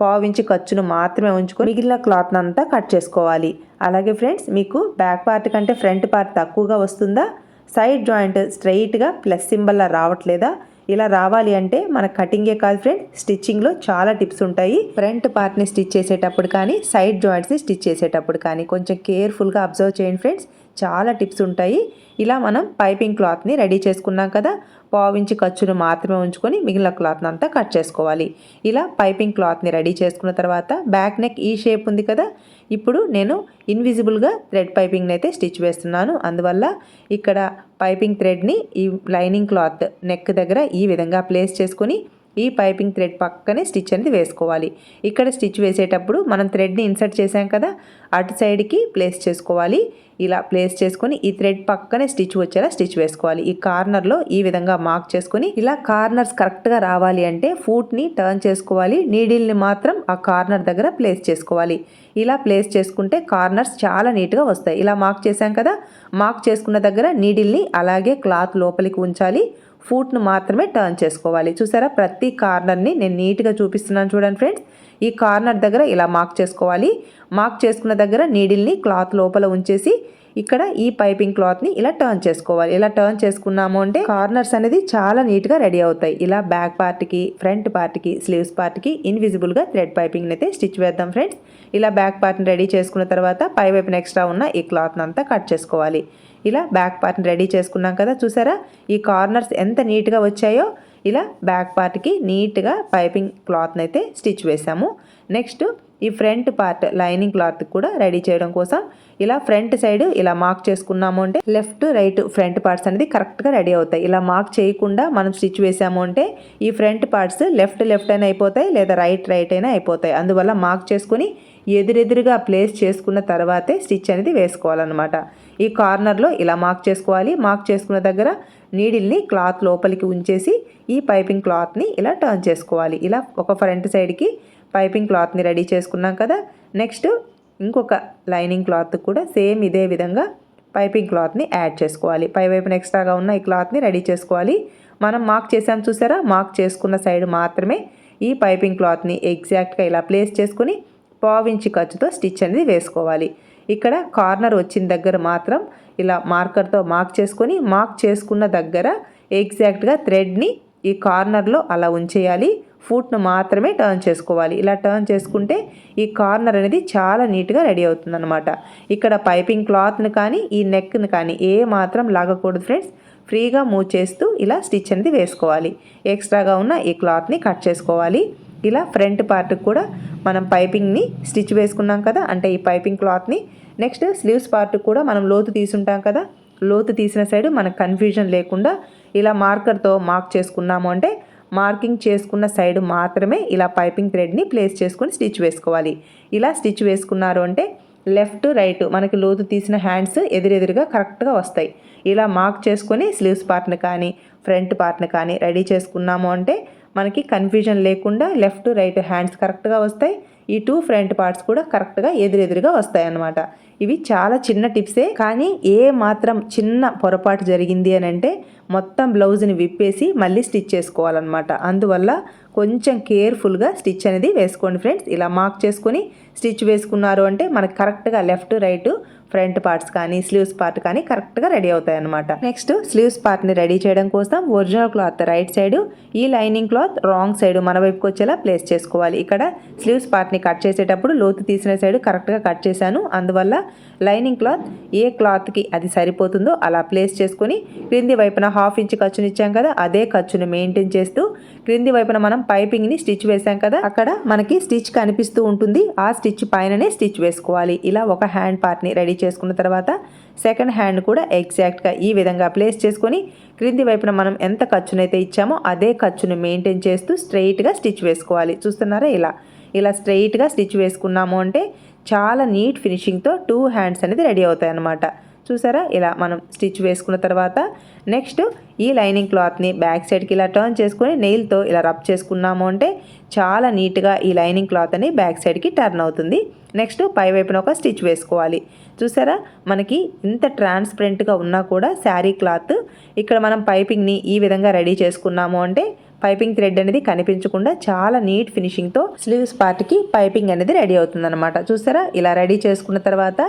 పావించి ఖర్చును మాత్రమే ఉంచుకొని మిగిలిన క్లాత్ని అంతా కట్ చేసుకోవాలి. అలాగే ఫ్రెండ్స్, మీకు బ్యాక్ పార్ట్ కంటే ఫ్రంట్ పార్ట్ తక్కువగా వస్తుందా, సైడ్ జాయింట్ స్ట్రైట్గా ప్లస్ సింబల్లా రావట్లేదా, ఇలా రావాలి అంటే మన కటింగే కాదు ఫ్రెండ్స్, స్టిచ్చింగ్లో చాలా టిప్స్ ఉంటాయి. ఫ్రంట్ పార్ట్ని స్టిచ్ చేసేటప్పుడు కానీ సైడ్ జాయింట్స్ని స్టిచ్ చేసేటప్పుడు కానీ కొంచెం కేర్ఫుల్గా అబ్జర్వ్ చేయండి ఫ్రెండ్స్, చాలా టిప్స్ ఉంటాయి. ఇలా మనం పైపింగ్ క్లాత్ని రెడీ చేసుకున్నాం కదా, పావించి ఖర్చును మాత్రమే ఉంచుకొని మిగిలిన క్లాత్ని అంతా కట్ చేసుకోవాలి. ఇలా పైపింగ్ క్లాత్ని రెడీ చేసుకున్న తర్వాత బ్యాక్ నెక్ ఈ షేప్ ఉంది కదా, ఇప్పుడు నేను ఇన్విజిబుల్గా థ్రెడ్ పైపింగ్ని అయితే స్టిచ్ వేస్తున్నాను. అందువల్ల ఇక్కడ పైపింగ్ థ్రెడ్ని ఈ లైనింగ్ క్లాత్ నెక్ దగ్గర ఈ విధంగా ప్లేస్ చేసుకొని ఈ పైపింగ్ థ్రెడ్ పక్కనే స్టిచ్ అనేది వేసుకోవాలి. ఇక్కడ స్టిచ్ వేసేటప్పుడు మనం థ్రెడ్ని ఇన్సర్ట్ చేసాం కదా, అటు సైడ్కి ప్లేస్ చేసుకోవాలి. ఇలా ప్లేస్ చేసుకొని ఈ థ్రెడ్ పక్కనే స్టిచ్ వచ్చేలా స్టిచ్ వేసుకోవాలి. ఈ కార్నర్లో ఈ విధంగా మార్క్ చేసుకొని ఇలా కార్నర్స్ కరెక్ట్గా రావాలి అంటే ఫూట్ని టర్న్ చేసుకోవాలి. నీడిల్ని మాత్రం ఆ కార్నర్ దగ్గర ప్లేస్ చేసుకోవాలి. ఇలా ప్లేస్ చేసుకుంటే కార్నర్స్ చాలా నీట్గా వస్తాయి. ఇలా మార్క్ చేసాం కదా, మార్క్ చేసుకున్న దగ్గర నీడిల్ని అలాగే క్లాత్ లోపలికి ఉంచాలి. ఫూట్ను మాత్రమే టర్న్ చేసుకోవాలి. చూసారా, ప్రతి కార్నర్ని నేను నీట్గా చూపిస్తున్నాను చూడండి ఫ్రెండ్స్. ఈ కార్నర్ దగ్గర ఇలా మార్క్ చేసుకోవాలి. మార్క్ చేసుకున్న దగ్గర నీడిల్ని క్లాత్ లోపల ఉంచేసి ఇక్కడ ఈ పైపింగ్ క్లాత్ని ఇలా టర్న్ చేసుకోవాలి. ఇలా టర్న్ చేసుకున్నాము అంటే కార్నర్స్ అనేది చాలా నీట్గా రెడీ అవుతాయి. ఇలా బ్యాక్ పార్ట్కి, ఫ్రంట్ పార్ట్కి, స్లీవ్స్ పార్ట్కి ఇన్విజిబుల్గా థ్రెడ్ పైపింగ్ని అయితే స్టిచ్ వేద్దాం ఫ్రెండ్స్. ఇలా బ్యాక్ పార్ట్ని రెడీ చేసుకున్న తర్వాత పై వైపున ఎక్స్ట్రా ఉన్న ఈ క్లాత్ని అంతా కట్ చేసుకోవాలి. ఇలా బ్యాక్ పార్ట్ని రెడీ చేసుకున్నాం కదా, చూసారా ఈ కార్నర్స్ ఎంత నీట్గా వచ్చాయో. ఇలా బ్యాక్ పార్ట్కి నీట్గా పైపింగ్ క్లాత్ని అయితే స్టిచ్ వేసాము. నెక్స్ట్ ఈ ఫ్రంట్ పార్ట్ లైనింగ్ క్లాత్ కూడా రెడీ చేయడం కోసం ఇలా ఫ్రంట్ సైడ్ ఇలా మార్క్ చేసుకున్నాము అంటే లెఫ్ట్ రైట్ ఫ్రంట్ పార్ట్స్ అనేది కరెక్ట్గా రెడీ అవుతాయి. ఇలా మార్క్ చేయకుండా మనం స్టిచ్ వేసాము అంటే ఈ ఫ్రంట్ పార్ట్స్ లెఫ్ట్ అయినా అయిపోతాయి, లేదా రైట్ అయినా అయిపోతాయి. అందువల్ల మార్క్ చేసుకుని ఎదురెదురుగా ప్లేస్ చేసుకున్న తర్వాతే స్టిచ్ అనేది వేసుకోవాలన్నమాట. ఈ కార్నర్లో ఇలా మార్క్ చేసుకోవాలి. మార్క్ చేసుకున్న దగ్గర నీడిల్ని క్లాత్ లోపలికి ఉంచేసి ఈ పైపింగ్ క్లాత్ని ఇలా టర్న్ చేసుకోవాలి. ఇలా ఒక ఫ్రంట్ సైడ్కి పైపింగ్ క్లాత్ని రెడీ చేసుకున్నాం కదా, నెక్స్ట్ ఇంకొక లైనింగ్ క్లాత్ కూడా సేమ్ ఇదే విధంగా పైపింగ్ క్లాత్ని యాడ్ చేసుకోవాలి. పై వైపున ఎక్స్ట్రాగా ఉన్న ఈ క్లాత్ని రెడీ చేసుకోవాలి. మనం మార్క్ చేసాం చూసారా, మార్క్ చేసుకున్న సైడ్ మాత్రమే ఈ పైపింగ్ క్లాత్ని ఎగ్జాక్ట్గా ఇలా ప్లేస్ చేసుకుని పావించి ఖర్చుతో స్టిచ్ అనేది వేసుకోవాలి. ఇక్కడ కార్నర్ వచ్చిన దగ్గర మాత్రం ఇలా మార్కర్తో మార్క్ చేసుకొని మార్క్ చేసుకున్న దగ్గర ఎగ్జాక్ట్గా థ్రెడ్ని ఈ కార్నర్లో అలా ఉంచేయాలి. ఫూట్ను మాత్రమే టర్న్ చేసుకోవాలి. ఇలా టర్న్ చేసుకుంటే ఈ కార్నర్ అనేది చాలా నీట్గా రెడీ అవుతుంది అనమాట. ఇక్కడ పైపింగ్ క్లాత్ని కానీ ఈ నెక్ని కానీ ఏ మాత్రం లాగకూడదు ఫ్రెండ్స్. ఫ్రీగా మూవ్ చేస్తూ ఇలా స్టిచ్ అనేది వేసుకోవాలి. ఎక్స్ట్రాగా ఉన్న ఈ క్లాత్ని కట్ చేసుకోవాలి. ఇలా ఫ్రంట్ పార్ట్కి కూడా మనం పైపింగ్ని స్టిచ్ వేసుకున్నాం కదా, అంటే ఈ పైపింగ్ క్లాత్ని. నెక్స్ట్ స్లీవ్స్ పార్ట్కి కూడా మనం లోతు తీసుంటాం కదా, లోతు తీసిన సైడ్ మనకు కన్ఫ్యూజన్ లేకుండా ఇలా మార్కర్తో మార్క్ చేసుకున్నాము అంటే మార్కింగ్ చేసుకున్న సైడ్ మాత్రమే ఇలా పైపింగ్ థ్రెడ్ని ప్లేస్ చేసుకొని స్టిచ్ వేసుకోవాలి. ఇలా స్టిచ్ వేసుకున్నారు అంటే లెఫ్ట్ రైట్ మనకి లోతు తీసిన హ్యాండ్స్ ఎదురెదురుగా కరెక్ట్గా వస్తాయి. ఇలా మార్క్ చేసుకొని స్లీవ్స్ పార్ట్ని కానీ ఫ్రంట్ పార్ట్ని కానీ రెడీ చేసుకున్నాము అంటే మనకి కన్ఫ్యూజన్ లేకుండా లెఫ్ట్ రైట్ హ్యాండ్స్ కరెక్ట్గా వస్తాయి. ఈ 2 ఫ్రంట్ పార్ట్స్ కూడా కరెక్ట్గా ఎదురెదురుగా వస్తాయి అన్నమాట. ఇవి చాలా చిన్న టిప్సే, కానీ ఏ మాత్రం చిన్న పొరపాటు జరిగింది అని అంటే మొత్తం బ్లౌజ్ని విప్పేసి మళ్ళీ స్టిచ్ చేసుకోవాలన్నమాట. అందువల్ల కొంచెం కేర్ఫుల్గా స్టిచ్ అనేది వేసుకోండి ఫ్రెండ్స్. ఇలా మార్క్ చేసుకొని స్టిచ్ వేసుకున్నారు అంటే మనకు కరెక్ట్గా లెఫ్ట్ రైట్ ఫ్రంట్ పార్ట్స్ కానీ స్లీవ్స్ పార్ట్ కానీ కరెక్ట్గా రెడీ అవుతాయి అన్నమాట. నెక్స్ట్ స్లీవ్స్ పార్ట్ని రెడీ చేయడం కోసం ఒరిజినల్ క్లాత్ రైట్ సైడ్, ఈ లైనింగ్ క్లాత్ రాంగ్ సైడ్ మన వైపుకి వచ్చేలా ప్లేస్ చేసుకోవాలి. ఇక్కడ స్లీవ్స్ పార్ట్ని కట్ చేసేటప్పుడు లోతు తీసిన సైడ్ కరెక్ట్గా కట్ చేశాను. అందువల్ల లైనింగ్ క్లాత్ ఏ క్లాత్కి అది సరిపోతుందో అలా ప్లేస్ చేసుకొని క్రింది వైపున 1/2 ఇంచ్ ఖర్చుని ఇచ్చాం కదా, అదే ఖర్చుని మెయింటైన్ చేస్తూ క్రింది వైపున మనం పైపింగ్ని స్టిచ్ వేసాం కదా, అక్కడ మనకి స్టిచ్ కనిపిస్తూ ఉంటుంది. ఆ స్టిచ్ పైననే స్టిచ్ వేసుకోవాలి. ఇలా ఒక హ్యాండ్ పార్ట్ని రెడీ చేసుకున్న తర్వాత సెకండ్ హ్యాండ్ కూడా ఎగ్జాక్ట్గా ఈ విధంగా ప్లేస్ చేసుకొని క్రింది వైపున మనం ఎంత ఖర్చునైతే ఇచ్చామో అదే ఖర్చుని మెయింటైన్ చేస్తూ స్ట్రైట్గా స్టిచ్ వేసుకోవాలి. చూస్తున్నారా, ఇలా స్ట్రైట్గా స్టిచ్ వేసుకున్నాము అంటే చాలా నీట్ ఫినిషింగ్తో 2 హ్యాండ్స్ అనేది రెడీ అవుతాయి అన్నమాట. చూసారా, ఇలా మనం స్టిచ్ వేసుకున్న తర్వాత నెక్స్ట్ ఈ లైనింగ్ క్లాత్ని బ్యాక్ సైడ్కి ఇలా టర్న్ చేసుకొని నెయిల్తో ఇలా రబ్ చేసుకున్నాము అంటే చాలా నీట్గా ఈ లైనింగ్ క్లాత్ అని బ్యాక్ సైడ్కి టర్న్ అవుతుంది. నెక్స్ట్ పై వైపున ఒక స్టిచ్ వేసుకోవాలి. చూసారా, మనకి ఇంత ట్రాన్స్పరెంట్గా ఉన్నా కూడా శారీ క్లాత్ ఇక్కడ మనం పైపింగ్ని ఈ విధంగా రెడీ చేసుకున్నాము అంటే పైపింగ్ థ్రెడ్ అనేది కనిపించకుండా చాలా నీట్ ఫినిషింగ్తో స్లీవ్స్ పార్ట్కి పైపింగ్ అనేది రెడీ అవుతుంది అనమాట. చూసారా, ఇలా రెడీ చేసుకున్న తర్వాత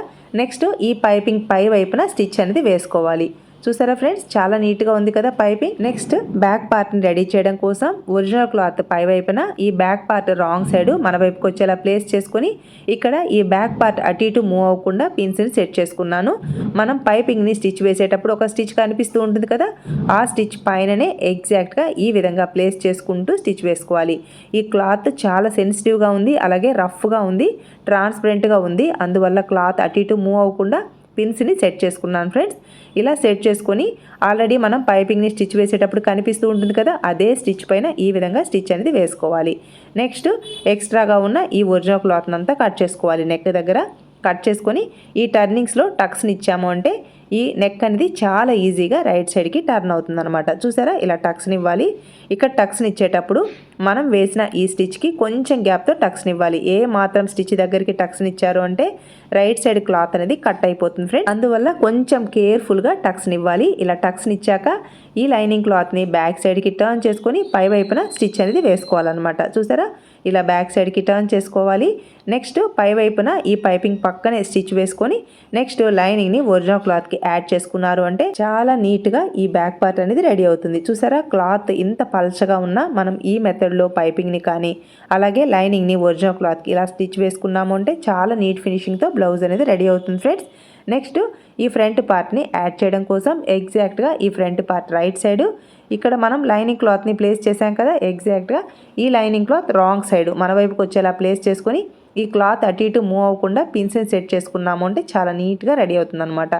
నెక్స్ట్ ఈ పైపింగ్ పై వైపున స్టిచ్ అనేది వేసుకోవాలి. చూసారా ఫ్రెండ్స్, చాలా నీట్గా ఉంది కదా పైపింగ్. నెక్స్ట్ బ్యాక్ పార్ట్ని రెడీ చేయడం కోసం ఒరిజినల్ క్లాత్ పై వైపున ఈ బ్యాక్ పార్ట్ రాంగ్ సైడ్ మన వైపుకి వచ్చేలా ప్లేస్ చేసుకుని ఇక్కడ ఈ బ్యాక్ పార్ట్ అటు ఇటు మూవ్ అవ్వకుండా పిన్స్ని సెట్ చేసుకున్నాను. మనం పైపింగ్ని స్టిచ్ వేసేటప్పుడు ఒక స్టిచ్ కనిపిస్తూ ఉంటుంది కదా, ఆ స్టిచ్ పైననే ఎగ్జాక్ట్గా ఈ విధంగా ప్లేస్ చేసుకుంటూ స్టిచ్ వేసుకోవాలి. ఈ క్లాత్ చాలా సెన్సిటివ్గా ఉంది, అలాగే రఫ్గా ఉంది, ట్రాన్స్పరెంట్గా ఉంది. అందువల్ల క్లాత్ అటు ఇటు మూవ్ అవ్వకుండా పిన్స్ని సెట్ చేసుకున్నాను ఫ్రెండ్స్. ఇలా సెట్ చేసుకొని ఆల్రెడీ మనం పైపింగ్ని స్టిచ్ వేసేటప్పుడు కనిపిస్తూ ఉంటుంది కదా, అదే స్టిచ్ పైన ఈ విధంగా స్టిచ్ అనేది వేసుకోవాలి. నెక్స్ట్ ఎక్స్ట్రాగా ఉన్న ఈ ఒరిజినల్ క్లాత్ని అంతా కట్ చేసుకోవాలి. నెక్ దగ్గర కట్ చేసుకొని ఈ టర్నింగ్స్లో టక్స్ని ఇచ్చాము అంటే ఈ నెక్ అనేది చాలా ఈజీగా రైట్ సైడ్కి టర్న్ అవుతుంది అనమాట. చూసారా, ఇలా టక్స్ని ఇవ్వాలి. ఇక్కడ టక్స్ని ఇచ్చేటప్పుడు మనం వేసిన ఈ స్టిచ్కి కొంచెం గ్యాప్తో టక్స్ని ఇవ్వాలి. ఏ మాత్రం స్టిచ్ దగ్గరికి టక్స్ని ఇచ్చారు అంటే రైట్ సైడ్ క్లాత్ అనేది కట్ అయిపోతుంది ఫ్రెండ్స్. అందువల్ల కొంచెం కేర్ఫుల్గా టక్స్ని ఇవ్వాలి. ఇలా టక్స్ని ఇచ్చాక ఈ లైనింగ్ క్లాత్ని బ్యాక్ సైడ్కి టర్న్ చేసుకొని పై వైపున స్టిచ్ అనేది వేసుకోవాలన్నమాట. చూసారా, ఇలా బ్యాక్ సైడ్కి టర్న్ చేసుకోవాలి. నెక్స్ట్ పై వైపున ఈ పైపింగ్ పక్కనే స్టిచ్ వేసుకొని నెక్స్ట్ లైనింగ్ని ఒరిజినల్ క్లాత్కి యాడ్ చేసుకున్నారు అంటే చాలా నీట్గా ఈ బ్యాక్ పార్ట్ అనేది రెడీ అవుతుంది. చూసారా, క్లాత్ ఇంత పల్చగా ఉన్నా మనం ఈ మెథడ్లో పైపింగ్ని కానీ అలాగే లైనింగ్ని ఒరిజినల్ క్లాత్కి ఇలా స్టిచ్ వేసుకున్నాము అంటే చాలా నీట్ ఫినిషింగ్తో బ్లౌజ్ అనేది రెడీ అవుతుంది ఫ్రెండ్స్. నెక్స్ట్ ఈ ఫ్రంట్ పార్ట్ని యాడ్ చేయడం కోసం ఎగ్జాక్ట్గా ఈ ఫ్రంట్ పార్ట్ రైట్ సైడ్ ఇక్కడ మనం లైనింగ్ క్లాత్ని ప్లేస్ చేసాం కదా, ఎగ్జాక్ట్గా ఈ లైనింగ్ క్లాత్ రాంగ్ సైడ్ మన వైపుకి వచ్చేలా ప్లేస్ చేసుకొని ఈ క్లాత్ అటు ఇటు మూవ్ అవ్వకుండా పిన్స్ని సెట్ చేసుకున్నాము అంటే చాలా నీట్గా రెడీ అవుతుంది అనమాట.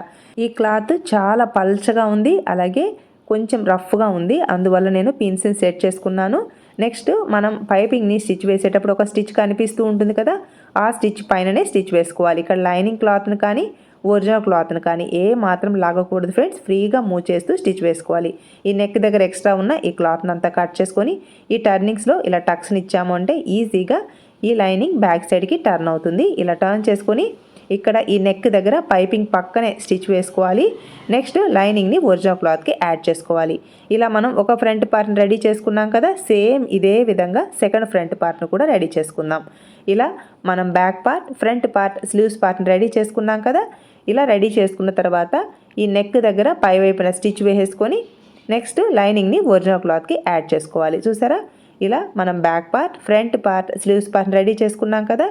ఈ క్లాత్ చాలా పల్చగా ఉంది, అలాగే కొంచెం రఫ్గా ఉంది. అందువల్ల నేను పిన్స్ని సెట్ చేసుకున్నాను. నెక్స్ట్ మనం పైపింగ్ని స్టిచ్ వేసేటప్పుడు ఒక స్టిచ్ కనిపిస్తూ ఉంటుంది కదా, ఆ స్టిచ్ పైననే స్టిచ్ వేసుకోవాలి. ఇక్కడ లైనింగ్ క్లాత్ను కానీ ఒరిజినల్ క్లాత్ను కానీ ఏ మాత్రం లాగకూడదు ఫ్రెండ్స్, ఫ్రీగా మూవ్ చేస్తూ స్టిచ్ వేసుకోవాలి. ఈ నెక్ దగ్గర ఎక్స్ట్రా ఉన్న ఈ క్లాత్ని అంతా కట్ చేసుకొని ఈ టర్నింగ్స్లో ఇలా టక్స్ని ఇచ్చాము అంటే ఈజీగా ఈ లైనింగ్ బ్యాక్ సైడ్కి టర్న్ అవుతుంది. ఇలా టర్న్ చేసుకొని ఇక్కడ ఈ నెక్ దగ్గర పైపింగ్ పక్కనే స్టిచ్ వేసుకోవాలి. నెక్స్ట్ లైనింగ్ని ఒరిజినల్ క్లాత్కి యాడ్ చేసుకోవాలి. ఇలా మనం ఒక ఫ్రంట్ పార్ట్ని రెడీ చేసుకున్నాం కదా, సేమ్ ఇదే విధంగా సెకండ్ ఫ్రంట్ పార్ట్ను కూడా రెడీ చేసుకుందాం. ఇలా మనం back part front part sleeves పార్ట్ని రెడీ చేసుకున్నాం కదా, ఇలా రెడీ చేసుకున్న తర్వాత ఈ నెక్ దగ్గర పై వైపున స్టిచ్ వేసేసుకొని నెక్స్ట్ లైనింగ్ని ఒరిజినల్ క్లాత్కి యాడ్ చేసుకోవాలి. చూసారా, ఇలా మనం back part, front part, sleeves part ready చేసుకున్నాం కదా.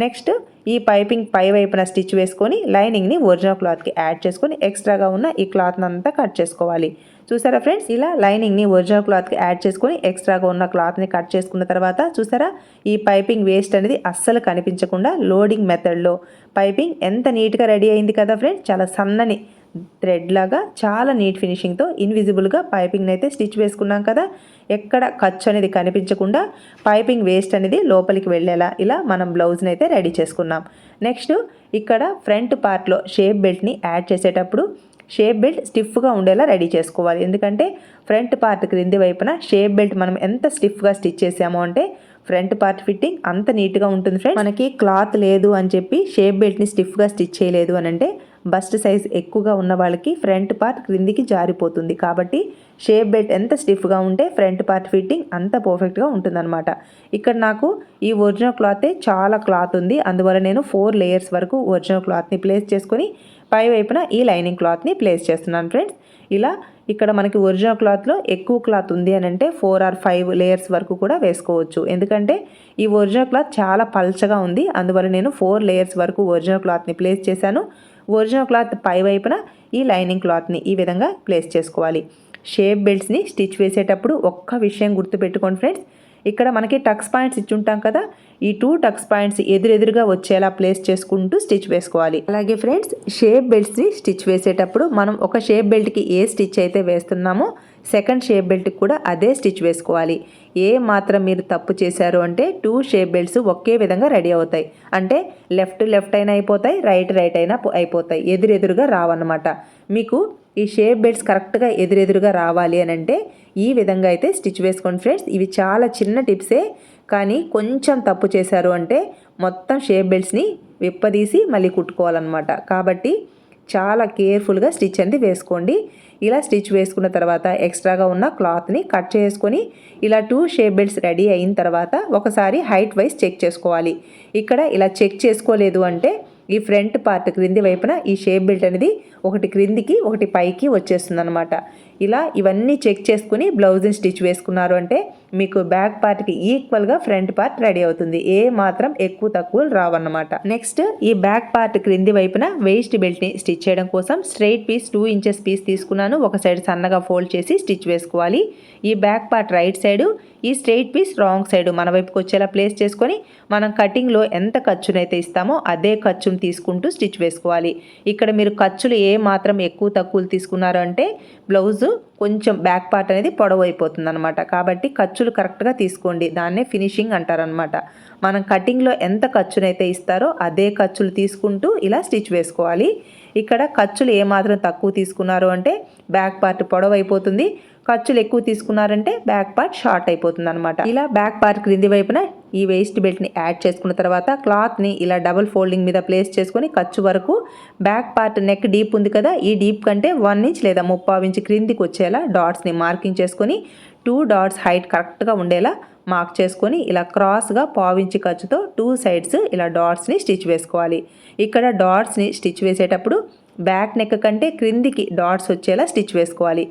నెక్స్ట్ ఈ పైపింగ్ పై వైపున స్టిచ్ వేసుకొని లైనింగ్ని ఒరిజినల్ క్లాత్కి యాడ్ చేసుకొని ఎక్స్ట్రాగా ఉన్న ఈ క్లాత్ని అంతా కట్ చేసుకోవాలి. చూసారా ఫ్రెండ్స్, ఇలా లైనింగ్ని ఒరిజినల్ క్లాత్కి యాడ్ చేసుకొని ఎక్స్ట్రాగా ఉన్న క్లాత్ని కట్ చేసుకున్న తర్వాత చూసారా ఈ పైపింగ్ వేస్ట్ అనేది అస్సలు కనిపించకుండా లోడింగ్ మెథడ్లో పైపింగ్ ఎంత నీట్గా రెడీ అయింది కదా ఫ్రెండ్స్. చాలా సన్నని థ్రెడ్ లాగా చాలా నీట్ ఫినిషింగ్తో ఇన్విజిబుల్గా పైపింగ్ని అయితే స్టిచ్ వేసుకున్నాం కదా. ఎక్కడ ఖర్చు అనేది కనిపించకుండా పైపింగ్ వేస్ట్ అనేది లోపలికి వెళ్ళేలా ఇలా మనం బ్లౌజ్ని అయితే రెడీ చేసుకున్నాం. నెక్స్ట్ ఇక్కడ ఫ్రంట్ పార్ట్లో షేప్ బెల్ట్ని యాడ్ చేసేటప్పుడు షేప్ బెల్ట్ స్టిఫ్గా ఉండేలా రెడీ చేసుకోవాలి. ఎందుకంటే ఫ్రంట్ పార్ట్ క్రింది వైపున షేప్ బెల్ట్ మనం ఎంత స్టిఫ్గా స్టిచ్ చేసామో అంటే ఫ్రంట్ పార్ట్ ఫిట్టింగ్ అంత నీట్గా ఉంటుంది ఫ్రెండ్స్. మనకి క్లాత్ లేదు అని చెప్పి షేప్ బెల్ట్ని స్టిఫ్గా స్టిచ్ చేయలేదు అని అంటే బస్ట్ సైజ్ ఎక్కువగా ఉన్న వాళ్ళకి ఫ్రంట్ పార్ట్ క్రిందికి జారిపోతుంది. కాబట్టి షేప్ బెల్ట్ ఎంత స్టిఫ్గా ఉంటే ఫ్రంట్ పార్ట్ ఫిట్టింగ్ అంత పర్ఫెక్ట్గా ఉంటుందన్నమాట. ఇక్కడ నాకు ఈ ఒరిజినల్ క్లాతే చాలా క్లాత్ ఉంది, అందువల్ల నేను 4 లేయర్స్ వరకు ఒరిజినల్ క్లాత్ని ప్లేస్ చేసుకొని పై వైపున ఈ లైనింగ్ క్లాత్ని ప్లేస్ చేస్తున్నాను ఫ్రెండ్స్. ఇలా ఇక్కడ మనకి ఒరిజినల్ క్లాత్లో ఎక్కువ క్లాత్ ఉంది అని అంటే 4 or 5 లేయర్స్ వరకు కూడా వేసుకోవచ్చు. ఎందుకంటే ఈ ఒరిజినల్ క్లాత్ చాలా పల్చగా ఉంది, అందువల్ల నేను 4 లేయర్స్ వరకు ఒరిజినల్ క్లాత్ని ప్లేస్ చేశాను. ఒరిజినల్ క్లాత్ పై వైపున ఈ లైనింగ్ క్లాత్ని ఈ విధంగా ప్లేస్ చేసుకోవాలి. షేప్ బెల్ట్స్ని స్టిచ్ వేసేటప్పుడు ఒక్క విషయం గుర్తుపెట్టుకోండి ఫ్రెండ్స్, ఇక్కడ మనకి టక్స్ పాయింట్స్ ఇచ్చి ఉంటాం కదా, ఈ 2 టక్స్ పాయింట్స్ ఎదురెదురుగా వచ్చేలా ప్లేస్ చేసుకుంటూ స్టిచ్ వేసుకోవాలి. అలాగే ఫ్రెండ్స్ షేప్ బెల్ట్స్ని స్టిచ్ వేసేటప్పుడు మనం ఒక షేప్ బెల్ట్కి ఏ స్టిచ్ అయితే వేస్తున్నామో సెకండ్ షేప్ బెల్ట్కి కూడా అదే స్టిచ్ వేసుకోవాలి. ఏ మాత్రం మీరు తప్పు చేశారు అంటే 2 షేప్ బెల్ట్స్ ఒకే విధంగా రెడీ అవుతాయి. అంటే లెఫ్ట్ అయినా అయిపోతాయి, రైట్ అయినా అయిపోతాయి, ఎదురెదురుగా రావన్నమాట. మీకు ఈ షేప్ బెల్ట్స్ కరెక్ట్గా ఎదురెదురుగా రావాలి అని అంటే ఈ విధంగా అయితే స్టిచ్ వేసుకోండి ఫ్రెండ్స్. ఇవి చాలా చిన్న టిప్సే, కానీ కొంచెం తప్పు చేశారు అంటే మొత్తం షేప్ బెల్ట్స్ని విప్పదీసి మళ్ళీ కుట్టుకోవాలన్నమాట. కాబట్టి చాలా కేర్ఫుల్గా స్టిచ్ అనేది వేసుకోండి. ఇలా స్టిచ్ వేసుకున్న తర్వాత ఎక్స్ట్రాగా ఉన్న క్లాత్ని కట్ చేసుకొని ఇలా 2 షేప్ బెల్ట్స్ రెడీ అయిన తర్వాత ఒకసారి హైట్ వైజ్ చెక్ చేసుకోవాలి. ఇక్కడ ఇలా చెక్ చేసుకోలేదు అంటే ఈ ఫ్రంట్ పార్ట్ క్రింది వైపున ఈ షేప్ బెల్ట్ అనేది ఒకటి క్రిందికి ఒకటి పైకి వచ్చేస్తుంది అనమాట. ఇలా ఇవన్నీ చెక్ చేసుకుని బ్లౌజ్ని స్టిచ్ వేసుకున్నారు అంటే మీకు బ్యాక్ పార్ట్కి ఈక్వల్గా ఫ్రంట్ పార్ట్ రెడీ అవుతుంది. ఏ మాత్రం ఎక్కువ తక్కువ రావన్నమాట. నెక్స్ట్ ఈ బ్యాక్ పార్ట్ క్రింది వైపున వేస్ట్ బెల్ట్ని స్టిచ్ చేయడం కోసం స్ట్రైట్ పీస్ 2 ఇంచెస్ పీస్ తీసుకున్నాను. ఒక సైడ్ సన్నగా ఫోల్డ్ చేసి స్టిచ్ వేసుకోవాలి. ఈ బ్యాక్ పార్ట్ రైట్ సైడు, ఈ స్ట్రైట్ పీస్ రాంగ్ సైడ్ మన వైపుకి వచ్చేలా ప్లేస్ చేసుకొని మనం కటింగ్లో ఎంత ఖర్చునైతే ఇస్తామో అదే ఖర్చును తీసుకుంటూ స్టిచ్ వేసుకోవాలి. ఇక్కడ మీరు ఖర్చులు ఏ మాత్రం ఎక్కువ తక్కువలు తీసుకున్నారు అంటే బ్లౌజు కొంచెం బ్యాక్ పార్ట్ అనేది పొడవు అయిపోతుంది అనమాట. కాబట్టి ఖర్చులు కరెక్ట్గా తీసుకోండి, దాన్నే ఫినిషింగ్ అంటారనమాట. మనం కటింగ్లో ఎంత ఖర్చునైతే ఇస్తారో అదే ఖర్చులు తీసుకుంటూ ఇలా స్టిచ్ వేసుకోవాలి. ఇక్కడ ఖర్చులు ఏమాత్రం తక్కువ తీసుకున్నారు అంటే బ్యాక్ పార్ట్ పొడవు అయిపోతుంది, ఖర్చులు ఎక్కువ తీసుకున్నారంటే బ్యాక్ పార్ట్ షార్ట్ అయిపోతుంది అనమాట. ఇలా బ్యాక్ పార్ట్ క్రింది వైపున ఈ వేస్ట్ బెల్ట్ని యాడ్ చేసుకున్న తర్వాత క్లాత్ని ఇలా డబుల్ ఫోల్డింగ్ మీద ప్లేస్ చేసుకొని ఖర్చు వరకు బ్యాక్ పార్ట్ నెక్ డీప్ ఉంది కదా, ఈ డీప్ కంటే 1 ఇంచ్ లేదా 3/4 ఇంచ్ క్రిందికి వచ్చేలా డాట్స్ని మార్కింగ్ చేసుకొని 2 డాట్స్ హైట్ కరెక్ట్గా ఉండేలా మార్క్ చేసుకొని ఇలా క్రాస్గా 1/4 ఇంచ్ ఖర్చుతో 2 సైడ్స్ ఇలా డాట్స్ని స్టిచ్ వేసుకోవాలి. ఇక్కడ డాట్స్ని స్టిచ్ వేసేటప్పుడు బ్యాక్ నెక్ కంటే క్రిందికి డాట్స్ వచ్చేలా స్టిచ్ వేసుకోవాలి.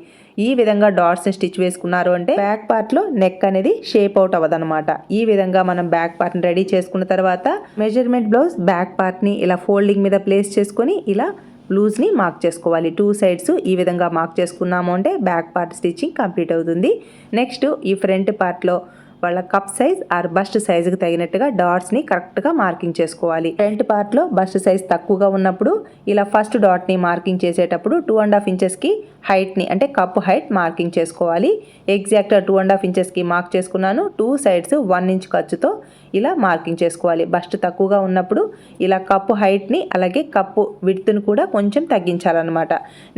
ఈ విధంగా డాట్స్ని స్టిచ్ వేసుకున్నారు అంటే బ్యాక్ పార్ట్లో నెక్ అనేది షేప్ అవుట్ అవ్వదన్నమాట. ఈ విధంగా మనం బ్యాక్ పార్ట్ని రెడీ చేసుకున్న తర్వాత మెజర్మెంట్ బ్లౌజ్ బ్యాక్ పార్ట్ని ఇలా ఫోల్డింగ్ మీద ప్లేస్ చేసుకొని ఇలా లూజ్ని మార్క్ చేసుకోవాలి. 2 సైడ్స్ ఈ విధంగా మార్క్ చేసుకున్నాము అంటే బ్యాక్ పార్ట్ స్టిచ్చింగ్ కంప్లీట్ అవుతుంది. నెక్స్ట్ ఈ ఫ్రంట్ పార్ట్లో వాళ్ళ కప్ సైజ్ ఆర్ బస్ట్ సైజుకి తగినట్టుగా డాట్స్ని కరెక్ట్గా మార్కింగ్ చేసుకోవాలి. ఫ్రంట్ పార్ట్లో బస్ట్ సైజ్ తక్కువగా ఉన్నప్పుడు ఇలా ఫస్ట్ డాట్ని మార్కింగ్ చేసేటప్పుడు 2.5 ఇంచెస్కి హైట్ని అంటే కప్ హైట్ మార్కింగ్ చేసుకోవాలి. ఎగ్జాక్ట్గా 2.5 ఇంచెస్కి మార్క్ చేసుకున్నాను. 2 సైడ్స్ 1 ఇంచ్ ఖర్చుతో ఇలా మార్కింగ్ చేసుకోవాలి. బస్ట్ తక్కువగా ఉన్నప్పుడు ఇలా కప్పు హైట్ని అలాగే కప్పు విడ్త్ని కూడా కొంచెం తగ్గించాలన్నమాట.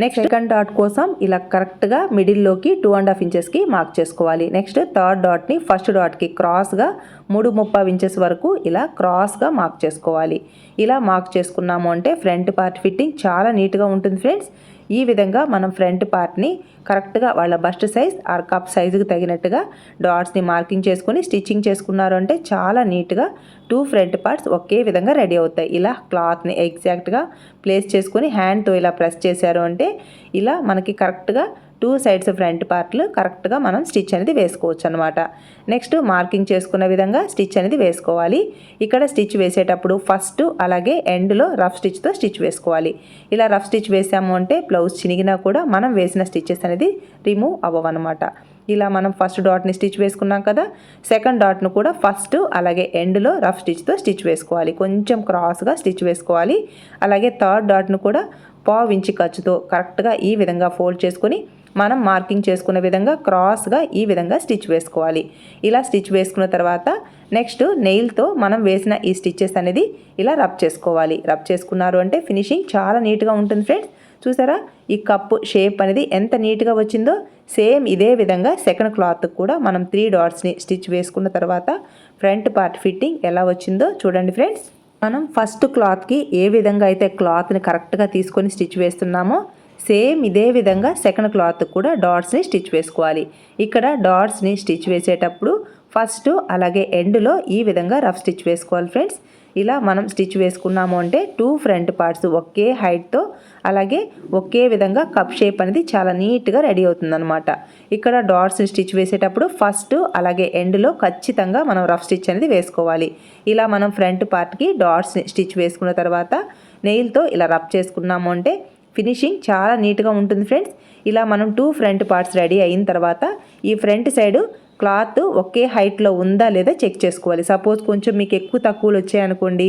నెక్స్ట్ సెకండ్ డాట్ కోసం ఇలా కరెక్ట్గా మిడిల్లోకి 2.5 ఇంచెస్కి మార్క్ చేసుకోవాలి. నెక్స్ట్ థర్డ్ డాట్ని ఫస్ట్ డాట్కి క్రాస్గా 3/3 ఇంచెస్ వరకు ఇలా క్రాస్గా మార్క్ చేసుకోవాలి. ఇలా మార్క్ చేసుకున్నాము అంటే ఫ్రంట్ పార్ట్ ఫిట్టింగ్ చాలా నీట్గా ఉంటుంది ఫ్రెండ్స్. ఈ విధంగా మనం ఫ్రంట్ పార్ట్ని కరెక్ట్గా వాళ్ళ బస్ట్ సైజ్ ఆర్ కప్ సైజుకి తగినట్టుగా డాట్స్ని మార్కింగ్ చేసుకొని స్టిచ్చింగ్ చేసుకున్నారు అంటే చాలా నీట్గా 2 ఫ్రంట్ పార్ట్స్ ఒకే విధంగా రెడీ అవుతాయి. ఇలా క్లాత్ని ఎగ్జాక్ట్గా ప్లేస్ చేసుకొని హ్యాండ్తో ఇలా ప్రెస్ చేశారు అంటే ఇలా మనకి కరెక్ట్గా 2 సైడ్స్ ఫ్రంట్ పార్ట్లు కరెక్ట్గా మనం స్టిచ్ అనేది వేసుకోవచ్చు అనమాట. నెక్స్ట్ మార్కింగ్ చేసుకున్న విధంగా స్టిచ్ అనేది వేసుకోవాలి. ఇక్కడ స్టిచ్ వేసేటప్పుడు ఫస్ట్ అలాగే ఎండ్లో రఫ్ స్టిచ్తో స్టిచ్ వేసుకోవాలి. ఇలా రఫ్ స్టిచ్ వేసాము అంటే బ్లౌజ్ చినిగినా కూడా మనం వేసిన స్టిచెస్ అనేది రిమూవ్ అవ్వవన్నమాట. ఇలా మనం ఫస్ట్ డాట్ని స్టిచ్ వేసుకున్నాం కదా, సెకండ్ డాట్ను కూడా ఫస్ట్ అలాగే ఎండ్లో రఫ్ స్టిచ్తో స్టిచ్ వేసుకోవాలి. కొంచెం క్రాస్గా స్టిచ్ వేసుకోవాలి. అలాగే థర్డ్ డాట్ను కూడా 1/4 ఇంచ్ ఖర్చుతో కరెక్ట్గా ఈ విధంగా ఫోల్డ్ చేసుకొని మనం మార్కింగ్ చేసుకునే విధంగా క్రాస్గా ఈ విధంగా స్టిచ్ వేసుకోవాలి. ఇలా స్టిచ్ వేసుకున్న తర్వాత నెక్స్ట్ నెయిల్తో మనం వేసిన ఈ స్టిచెస్ అనేది ఇలా రబ్ చేసుకోవాలి. రబ్ చేసుకున్నారు అంటే ఫినిషింగ్ చాలా నీట్గా ఉంటుంది ఫ్రెండ్స్. చూసారా ఈ కప్పు షేప్ అనేది ఎంత నీట్గా వచ్చిందో. సేమ్ ఇదే విధంగా సెకండ్ క్లాత్ కూడా మనం 3 డాట్స్ని స్టిచ్ వేసుకున్న తర్వాత ఫ్రంట్ పార్ట్ ఫిట్టింగ్ ఎలా వచ్చిందో చూడండి ఫ్రెండ్స్. మనం ఫస్ట్ క్లాత్కి ఏ విధంగా అయితే క్లాత్ని కరెక్ట్గా తీసుకొని స్టిచ్ వేస్తున్నామో సేమ్ ఇదే విధంగా సెకండ్ క్లాత్ కూడా డాట్స్ని స్టిచ్ వేసుకోవాలి. ఇక్కడ డాట్స్ని స్టిచ్ వేసేటప్పుడు ఫస్ట్ అలాగే ఎండ్లో ఈ విధంగా రఫ్ స్టిచ్ వేసుకోవాలి ఫ్రెండ్స్. ఇలా మనం స్టిచ్ వేసుకున్నాము అంటే 2 ఫ్రంట్ పార్ట్స్ ఒకే హైట్తో అలాగే ఒకే విధంగా కప్ షేప్ అనేది చాలా నీట్గా రెడీ అవుతుందన్నమాట. ఇక్కడ డాట్స్ని స్టిచ్ వేసేటప్పుడు ఫస్ట్ అలాగే ఎండ్లో ఖచ్చితంగా మనం రఫ్ స్టిచ్ అనేది వేసుకోవాలి. ఇలా మనం ఫ్రంట్ పార్ట్కి డాట్స్ని స్టిచ్ వేసుకున్న తర్వాత నెయిల్తో ఇలా రబ్ చేసుకున్నాము అంటే ఫినిషింగ్ చాలా నీట్గా ఉంటుంది ఫ్రెండ్స్. ఇలా మనం 2 ఫ్రంట్ పార్ట్స్ రెడీ అయిన తర్వాత ఈ ఫ్రంట్ సైడు క్లాత్ ఒకే హైట్లో ఉందా లేదా చెక్ చేసుకోవాలి. సపోజ్ కొంచెం మీకు ఎక్కువ తక్కువలు వచ్చాయనుకోండి,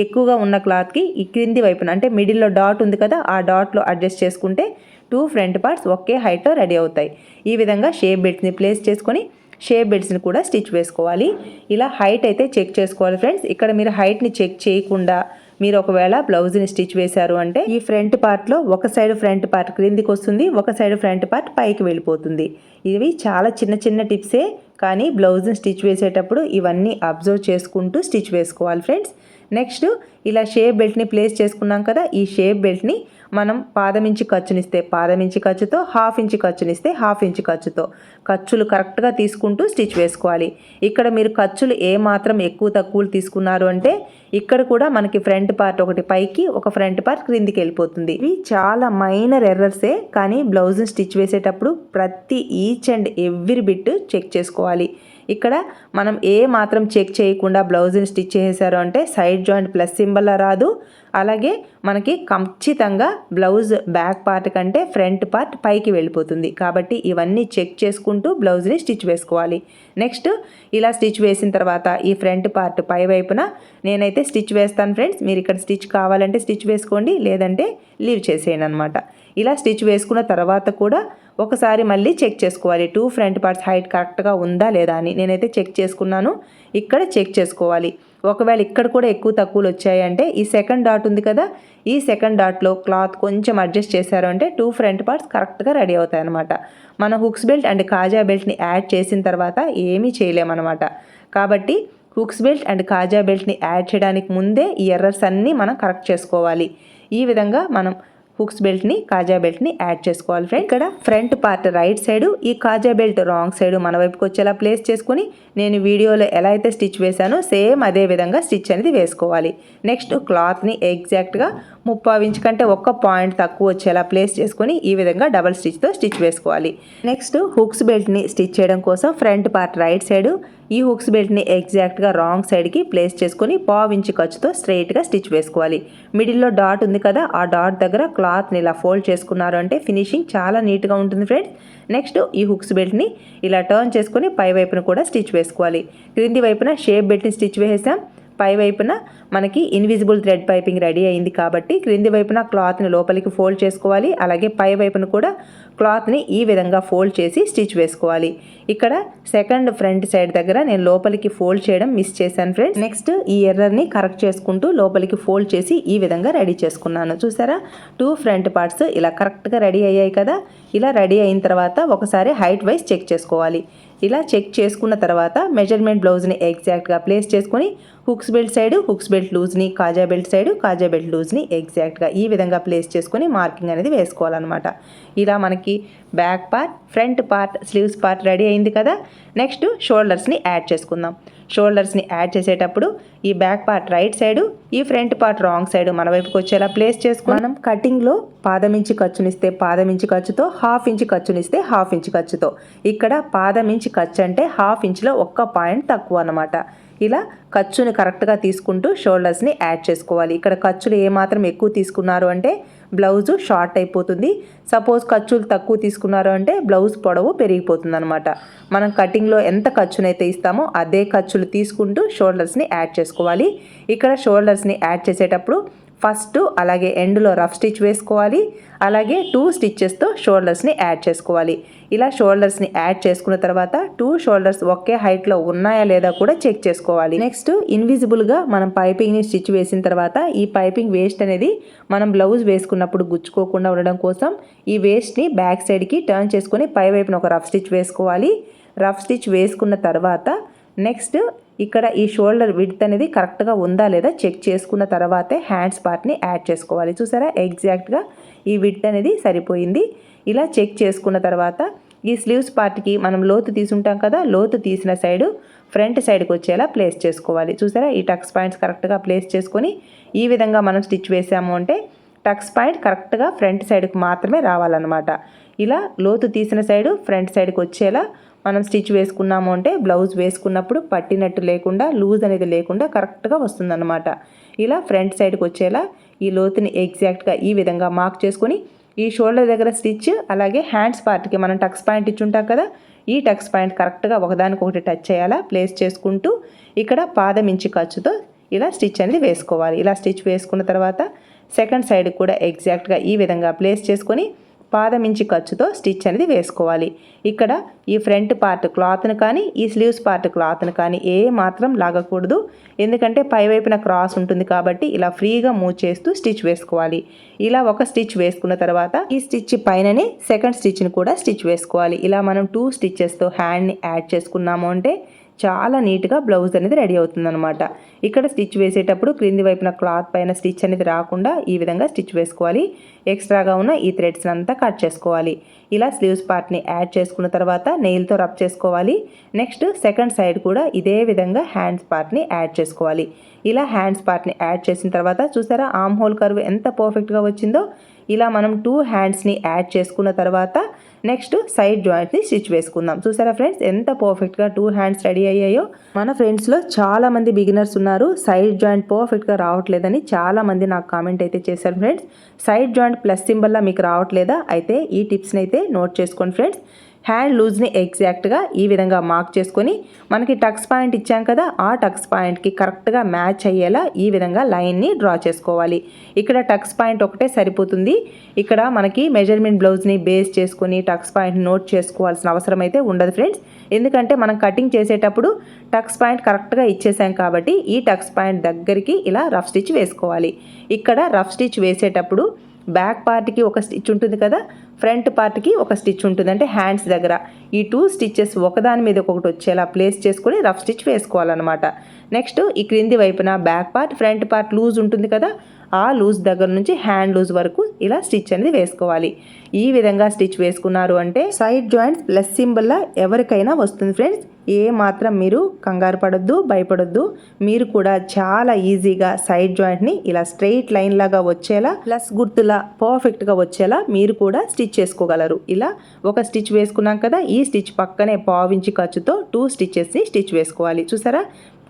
ఎక్కువగా ఉన్న క్లాత్కి ఈ క్రింది వైపున అంటే మిడిల్లో డాట్ ఉంది కదా, ఆ డాట్లో అడ్జస్ట్ చేసుకుంటే 2 ఫ్రంట్ పార్ట్స్ ఒకే హైట్లో రెడీ అవుతాయి. ఈ విధంగా షేప్ బెల్ట్స్ని ప్లేస్ చేసుకొని షేప్ బెల్ట్స్ని కూడా స్టిచ్ వేసుకోవాలి. ఇలా హైట్ అయితే చెక్ చేసుకోవాలి ఫ్రెండ్స్. ఇక్కడ మీరు హైట్ని చెక్ చేయకుండా మీరు ఒకవేళ బ్లౌజ్ని స్టిచ్ వేశారు అంటే ఈ ఫ్రంట్ పార్ట్లో ఒక సైడ్ ఫ్రంట్ పార్ట్ క్రిందికి వస్తుంది, ఒక సైడ్ ఫ్రంట్ పార్ట్ పైకి వెళ్ళిపోతుంది. ఇవి చాలా చిన్న చిన్న టిప్సే, కానీ బ్లౌజ్ని స్టిచ్ వేసేటప్పుడు ఇవన్నీ అబ్జర్వ్ చేసుకుంటూ స్టిచ్ వేసుకోవాలి ఫ్రెండ్స్. నెక్స్ట్ ఇలా షేప్ బెల్ట్ని ప్లేస్ చేసుకున్నాం కదా, ఈ షేప్ బెల్ట్ని మనం పాదమించి ఖర్చునిస్తే పాదమించి ఖర్చుతో, 1/2 ఇంచ్ ఖర్చునిస్తే 1/2 ఇంచ్ ఖర్చుతో ఖర్చులు కరెక్ట్గా తీసుకుంటూ స్టిచ్ వేసుకోవాలి. ఇక్కడ మీరు ఖర్చులు ఏ మాత్రం ఎక్కువ తక్కువలు తీసుకున్నారు అంటే ఇక్కడ కూడా మనకి ఫ్రంట్ పార్ట్ ఒకటి పైకి ఒక ఫ్రంట్ పార్ట్ క్రిందికి వెళ్ళిపోతుంది. ఇవి చాలా మైనర్ ఎర్రర్సే, కానీ బ్లౌజ్ని స్టిచ్ వేసేటప్పుడు ప్రతి each and every bit check చేసుకోవాలి. ఇక్కడ మనం ఏ మాత్రం చెక్ చేయకుండా బ్లౌజ్ని స్టిచ్ చేసేసారు అంటే సైడ్ జాయింట్ ప్లస్ సింబల్ రాదు. అలాగే మనకి ఖచ్చితంగా బ్లౌజ్ బ్యాక్ పార్ట్ కంటే ఫ్రంట్ పార్ట్ పైకి వెళ్ళిపోతుంది. కాబట్టి ఇవన్నీ చెక్ చేసుకుంటూ బ్లౌజ్ని స్టిచ్ వేసుకోవాలి. నెక్స్ట్ ఇలా స్టిచ్ వేసిన తర్వాత ఈ ఫ్రంట్ పార్ట్ పై వైపున నేనైతే స్టిచ్ వేస్తాను ఫ్రెండ్స్. మీరు ఇక్కడ స్టిచ్ కావాలంటే స్టిచ్ వేసుకోండి, లేదంటే లీవ్ చేసేయండి అనమాట. ఇలా స్టిచ్ వేసుకున్న తర్వాత కూడా ఒకసారి మళ్ళీ చెక్ చేసుకోవాలి 2 ఫ్రంట్ పార్ట్స్ హైట్ కరెక్ట్గా ఉందా లేదా అని. నేనైతే చెక్ చేసుకున్నాను, ఇక్కడ చెక్ చేసుకోవాలి. ఒకవేళ ఇక్కడ కూడా ఎక్కువ తక్కువలు వచ్చాయంటే ఈ సెకండ్ డాట్ ఉంది కదా, ఈ సెకండ్ డాట్లో క్లాత్ కొంచెం అడ్జస్ట్ చేశారు అంటే 2 ఫ్రంట్ పార్ట్స్ కరెక్ట్గా రెడీ అవుతాయి అనమాట. మన హుక్స్ బెల్ట్ అండ్ కాజా బెల్ట్ని యాడ్ చేసిన తర్వాత ఏమీ చేయలేమన్నమాట. కాబట్టి హుక్స్ బెల్ట్ అండ్ కాజా బెల్ట్ని యాడ్ చేయడానికి ముందే ఈ ఎర్రర్స్ అన్నీ మనం కరెక్ట్ చేసుకోవాలి. ఈ విధంగా మనం హుక్స్ బెల్ట్ని కాజా బెల్ట్ని యాడ్ చేసుకోవాలి ఫ్రెండ్. ఇక్కడ ఫ్రంట్ పార్ట్ రైట్ సైడు, ఈ కాజా బెల్ట్ రాంగ్ సైడు మన వైపుకి వచ్చేలా ప్లేస్ చేసుకుని నేను వీడియోలో ఎలా అయితే స్టిచ్ వేశానో సేమ్ అదే విధంగా స్టిచ్ అనేది వేసుకోవాలి. నెక్స్ట్ క్లాత్ని ఎగ్జాక్ట్గా 3/4 ఇంచ్ కంటే 1 పాయింట్ తక్కువ వచ్చేలా ప్లేస్ చేసుకొని ఈ విధంగా డబల్ స్టిచ్తో స్టిచ్ వేసుకోవాలి. నెక్స్ట్ హుక్స్ బెల్ట్ని స్టిచ్ చేయడం కోసం ఫ్రంట్ పార్ట్ రైట్ సైడు, ఈ హుక్స్ బెల్ట్ని ఎగ్జాక్ట్గా రాంగ్ సైడ్కి ప్లేస్ చేసుకొని 1/4 ఇంచ్ ఖర్చుతో స్ట్రైట్గా స్టిచ్ వేసుకోవాలి. మిడిల్లో డాట్ ఉంది కదా, ఆ డాట్ దగ్గర క్లాత్ని ఇలా ఫోల్డ్ చేసుకున్నారు అంటే ఫినిషింగ్ చాలా నీట్గా ఉంటుంది ఫ్రెండ్స్. నెక్స్ట్ ఈ హుక్స్ బెల్ట్ని ఇలా టర్న్ చేసుకొని పై వైపున కూడా స్టిచ్ వేసుకోవాలి. క్రింది వైపున షేప్ బెల్ట్ని స్టిచ్ వేసాం, పై వైపున మనకి ఇన్విజిబుల్ థ్రెడ్ పైపింగ్ రెడీ అయింది కాబట్టి క్రింది వైపున క్లాత్ని లోపలికి ఫోల్డ్ చేసుకోవాలి. అలాగే పై వైపున కూడా క్లాత్ని ఈ విధంగా ఫోల్డ్ చేసి స్టిచ్ వేసుకోవాలి. ఇక్కడ సెకండ్ ఫ్రంట్ సైడ్ దగ్గర నేను లోపలికి ఫోల్డ్ చేయడం మిస్ చేశాను ఫ్రెండ్స్. నెక్స్ట్ ఈ ఎర్రర్ని కరెక్ట్ చేసుకుంటూ లోపలికి ఫోల్డ్ చేసి ఈ విధంగా రెడీ చేసుకున్నాను. చూసారా 2 ఫ్రంట్ పార్ట్స్ ఇలా కరెక్ట్గా రెడీ అయ్యాయి కదా. ఇలా రెడీ అయిన తర్వాత ఒకసారి హైట్ వైజ్ చెక్ చేసుకోవాలి. ఇలా చెక్ చేసుకున్న తర్వాత మెజర్మెంట్ బ్లౌజ్ని ఎగ్జాక్ట్గా ప్లేస్ చేసుకొని హుక్స్ బెల్ట్ లూజ్ని, కాజా బెల్ట్ లూజ్ని ఎగ్జాక్ట్గా ఈ విధంగా ప్లేస్ చేసుకొని మార్కింగ్ అనేది వేసుకోవాలన్నమాట. ఇలా మనకి back part, front part, sleeves part ready అయింది కదా. నెక్స్ట్ షోల్డర్స్ని యాడ్ చేసుకుందాం. షోల్డర్స్ని యాడ్ చేసేటప్పుడు ఈ బ్యాక్ పార్ట్ రైట్ సైడు, ఈ ఫ్రంట్ పార్ట్ రాంగ్ సైడు మన వైపుకి వచ్చేలా ప్లేస్ చేసుకుని మనం కటింగ్లో పాదం ఇంచి ఖర్చునిస్తే పాదం ఇంచి ఖర్చుతో, హాఫ్ ఇంచి ఖర్చునిస్తే హాఫ్ ఇంచి ఖర్చుతో. ఇక్కడ పాదం ఇంచి ఖర్చు అంటే హాఫ్ ఇంచ్లో 1 పాయింట్ తక్కువ అన్నమాట. ఇలా ఖర్చుని కరెక్ట్గా తీసుకుంటూ షోల్డర్స్ని యాడ్ చేసుకోవాలి. ఇక్కడ ఖర్చులు ఏమాత్రం ఎక్కువ తీసుకున్నారు అంటే బ్లౌజు షార్ట్ అయిపోతుంది. సపోజ్ ఖర్చులు తక్కువ తీసుకున్నారు అంటే బ్లౌజ్ పొడవు పెరిగిపోతుంది అనమాట. మనం కటింగ్లో ఎంత ఖర్చునైతే ఇస్తామో అదే ఖర్చులు తీసుకుంటూ షోల్డర్స్ని యాడ్ చేసుకోవాలి. ఇక్కడ షోల్డర్స్ని యాడ్ చేసేటప్పుడు ఫస్ట్ అలాగే ఎండ్లో రఫ్ స్టిచ్ వేసుకోవాలి. అలాగే 2 స్టిచ్చెస్తో షోల్డర్స్ని యాడ్ చేసుకోవాలి. ఇలా షోల్డర్స్ని యాడ్ చేసుకున్న తర్వాత 2 షోల్డర్స్ ఒకే హైట్లో ఉన్నాయా లేదా కూడా చెక్ చేసుకోవాలి. నెక్స్ట్ ఇన్విజిబుల్గా మనం పైపింగ్ని స్టిచ్ వేసిన తర్వాత ఈ పైపింగ్ వేస్ట్ అనేది మనం బ్లౌజ్ వేసుకున్నప్పుడు గుచ్చుకోకుండా ఉండడం కోసం ఈ వేస్ట్ని బ్యాక్ సైడ్కి టర్న్ చేసుకొని పై వైపున ఒక రఫ్ స్టిచ్ వేసుకోవాలి. రఫ్ స్టిచ్ వేసుకున్న తర్వాత నెక్స్ట్ ఇక్కడ ఈ షోల్డర్ విడ్త్ అనేది కరెక్ట్గా ఉందా లేదా చెక్ చేసుకున్న తర్వాతే హ్యాండ్స్ పార్ట్ని యాడ్ చేసుకోవాలి. చూసారా, ఎగ్జాక్ట్గా ఈ విడ్త్ అనేది సరిపోయింది. ఇలా చెక్ చేసుకున్న తర్వాత ఈ స్లీవ్స్ పార్ట్కి మనం లోతు తీసుంటాం కదా, లోతు తీసిన సైడు ఫ్రంట్ సైడ్కి వచ్చేలా ప్లేస్ చేసుకోవాలి. చూసారా, ఈ టక్స్ పాయింట్స్ కరెక్ట్గా ప్లేస్ చేసుకొని ఈ విధంగా మనం స్టిచ్ వేసాము అంటే టక్స్ పాయింట్ కరెక్ట్గా ఫ్రంట్ సైడ్కి మాత్రమే రావాలన్నమాట. ఇలా లోతు తీసిన సైడు ఫ్రంట్ సైడ్కి వచ్చేలా మనం స్టిచ్ వేసుకున్నాము అంటే బ్లౌజ్ వేసుకున్నప్పుడు పట్టినట్టు లేకుండా, లూజ్ అనేది లేకుండా కరెక్ట్గా వస్తుందన్నమాట. ఇలా ఫ్రంట్ సైడ్కి వచ్చేలా ఈ లోతుని ఎగ్జాక్ట్గా ఈ విధంగా మార్క్ చేసుకొని ఈ షోల్డర్ దగ్గర స్టిచ్, అలాగే హ్యాండ్స్ పార్ట్కి మనం టక్స్ పాయింట్ ఇచ్చుంటాం కదా, ఈ టక్స్ పాయింట్ కరెక్ట్గా ఒకదానికొకటి టచ్ చేయాలా ప్లేస్ చేసుకుంటూ ఇక్కడ పాదం ఇంచి ఖర్చుతో ఇలా స్టిచ్ అనేది వేసుకోవాలి. ఇలా స్టిచ్ వేసుకున్న తర్వాత సెకండ్ సైడ్ కూడా ఎగ్జాక్ట్గా ఈ విధంగా ప్లేస్ చేసుకొని పాదం ఇంచి ఖర్చుతో స్టిచ్ అనేది వేసుకోవాలి. ఇక్కడ ఈ ఫ్రంట్ పార్ట్ క్లాత్ను కానీ ఈ స్లీవ్స్ పార్ట్ క్లాత్ను కానీ ఏ మాత్రం లాగకూడదు. ఎందుకంటే పై వైపున క్రాస్ ఉంటుంది కాబట్టి ఇలా ఫ్రీగా మూవ్ చేస్తూ స్టిచ్ వేసుకోవాలి. ఇలా ఒక స్టిచ్ వేసుకున్న తర్వాత ఈ స్టిచ్ పైననే సెకండ్ స్టిచ్ని కూడా స్టిచ్ వేసుకోవాలి. ఇలా మనం 2 స్టిచ్చెస్తో హ్యాండ్ని యాడ్ చేసుకున్నాము అంటే చాలా నీట్గా బ్లౌజ్ అనేది రెడీ అవుతుందన్నమాట. ఇక్కడ స్టిచ్ వేసేటప్పుడు క్రింది వైపున క్లాత్ పైన స్టిచ్ అనేది రాకుండా ఈ విధంగా స్టిచ్ వేసుకోవాలి. ఎక్స్ట్రాగా ఉన్న ఈ థ్రెడ్స్ అంతా కట్ చేసుకోవాలి. ఇలా స్లీవ్స్ పార్ట్ని యాడ్ చేసుకున్న తర్వాత నెయిల్తో రబ్ చేసుకోవాలి. నెక్స్ట్ సెకండ్ సైడ్ కూడా ఇదే విధంగా హ్యాండ్స్ పార్ట్ని యాడ్ చేసుకోవాలి. ఇలా హ్యాండ్స్ పార్ట్ని యాడ్ చేసిన తర్వాత చూసారా ఆర్మ్ హోల్ కర్వ్ ఎంత పర్ఫెక్ట్గా వచ్చిందో. ఇలా మనం 2 హ్యాండ్స్ని యాడ్ చేసుకున్న తర్వాత నెక్స్ట్ సైడ్ జాయింట్ని స్టిచ్ వేసుకుందాం. చూసారా ఫ్రెండ్స్ ఎంత పర్ఫెక్ట్గా 2 హ్యాండ్స్ రెడీ అయ్యాయో. మన ఫ్రెండ్స్లో చాలామంది బిగినర్స్ ఉన్నారు, సైడ్ జాయింట్ పర్ఫెక్ట్గా రావట్లేదని చాలామంది నాకు కామెంట్ అయితే చేశారు ఫ్రెండ్స్. సైడ్ జాయింట్ ప్లస్ సింబల్లా మీకు రావట్లేదా? అయితే ఈ టిప్స్ని అయితే నోట్ చేసుకోండి ఫ్రెండ్స్. హ్యాండ్ లూజ్ని ఎగ్జాక్ట్గా ఈ విధంగా మార్క్ చేసుకొని మనకి టక్స్ పాయింట్ ఇచ్చాం కదా, ఆ టక్స్ పాయింట్కి కరెక్ట్గా మ్యాచ్ అయ్యేలా ఈ విధంగా లైన్ని డ్రా చేసుకోవాలి. ఇక్కడ టక్స్ పాయింట్ ఒకటే సరిపోతుంది. ఇక్కడ మనకి మెజర్మెంట్ బ్లౌజ్ని బేస్ చేసుకొని టక్స్ పాయింట్ నోట్ చేసుకోవాల్సిన అవసరం అయితే ఉండదు ఫ్రెండ్స్. ఎందుకంటే మనం కటింగ్ చేసేటప్పుడు టక్స్ పాయింట్ కరెక్ట్గా ఇచ్చేసాం కాబట్టి ఈ టక్స్ పాయింట్ దగ్గరికి ఇలా రఫ్ స్టిచ్ వేసుకోవాలి. ఇక్కడ రఫ్ స్టిచ్ వేసేటప్పుడు బ్యాక్ పార్ట్కి ఒక స్టిచ్ ఉంటుంది కదా, ఫ్రంట్ పార్ట్కి ఒక స్టిచ్ ఉంటుంది, అంటే హ్యాండ్స్ దగ్గర ఈ 2 స్టిచ్చెస్ ఒకదాని మీద ఒకటి వచ్చేలా ప్లేస్ చేసుకొని రఫ్ స్టిచ్ వేసుకోవాలన్నమాట. నెక్స్ట్ ఈ క్రింది వైపున back part front part loose ఉంటుంది కదా, ఆ లూజ్ దగ్గర నుంచి హ్యాండ్ లూజ్ వరకు ఇలా స్టిచ్ అనేది వేసుకోవాలి. ఈ విధంగా స్టిచ్ వేసుకున్నారు అంటే సైడ్ జాయింట్స్ ప్లస్ సింబల్లా ఎవరికైనా వస్తుంది ఫ్రెండ్స్. ఏ మాత్రం మీరు కంగారు పడొద్దు, భయపడొద్దు. మీరు కూడా చాలా ఈజీగా సైడ్ జాయింట్ని ఇలా స్ట్రెయిట్ లైన్ లాగా వచ్చేలా ప్లస్ గుర్తులా పర్ఫెక్ట్గా వచ్చేలా మీరు కూడా స్టిచ్ చేసుకోగలరు. ఇలా ఒక స్టిచ్ వేసుకున్నాం కదా, ఈ స్టిచ్ పక్కనే పావించి ఖర్చుతో 2 స్టిచ్చెస్ని స్టిచ్ వేసుకోవాలి. చూసారా,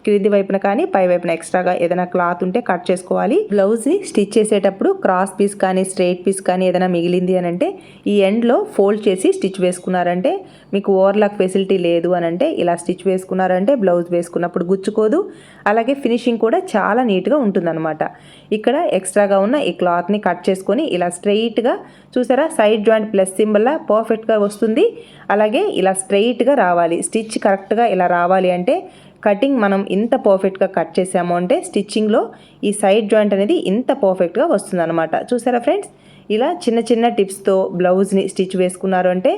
క్రింది వైపున కానీ పై వైపున ఎక్స్ట్రాగా ఏదైనా క్లాత్ ఉంటే కట్ చేసుకోవాలి. బ్లౌజ్ని స్టిచ్ చేసేటప్పుడు క్రాస్ పీస్ కానీ స్ట్రైట్ పీస్ కానీ ఏదైనా మిగిలింది అని అంటే ఈ ఎండ్లో ఫోల్డ్ చేసి స్టిచ్ వేసుకున్నారంటే మీకు ఓవర్లాక్ ఫెసిలిటీ లేదు అని అంటే ఇలా స్టిచ్ వేసుకున్నారంటే బ్లౌజ్ వేసుకున్నప్పుడు గుచ్చుకోదు. అలాగే ఫినిషింగ్ కూడా చాలా నీట్గా ఉంటుందన్నమాట. ఇక్కడ ఎక్స్ట్రాగా ఉన్న ఈ క్లాత్ని కట్ చేసుకొని ఇలా స్ట్రైట్గా చూసారా సైడ్ జాయింట్ ప్లస్ సింబల్లా పర్ఫెక్ట్గా వస్తుంది. అలాగే ఇలా స్ట్రైట్గా రావాలి. స్టిచ్ కరెక్ట్గా ఇలా రావాలి అంటే కటింగ్ మనం ఇంత పర్ఫెక్ట్గా కట్ చేసాము అంటే స్టిచ్చింగ్లో ఈ సైడ్ జాయింట్ అనేది ఇంత పర్ఫెక్ట్గా వస్తుందన్నమాట. చూసారా ఫ్రెండ్స్, ఇలా చిన్న చిన్న టిప్స్తో బ్లౌజ్ని స్టిచ్ వేసుకున్నారు అంటే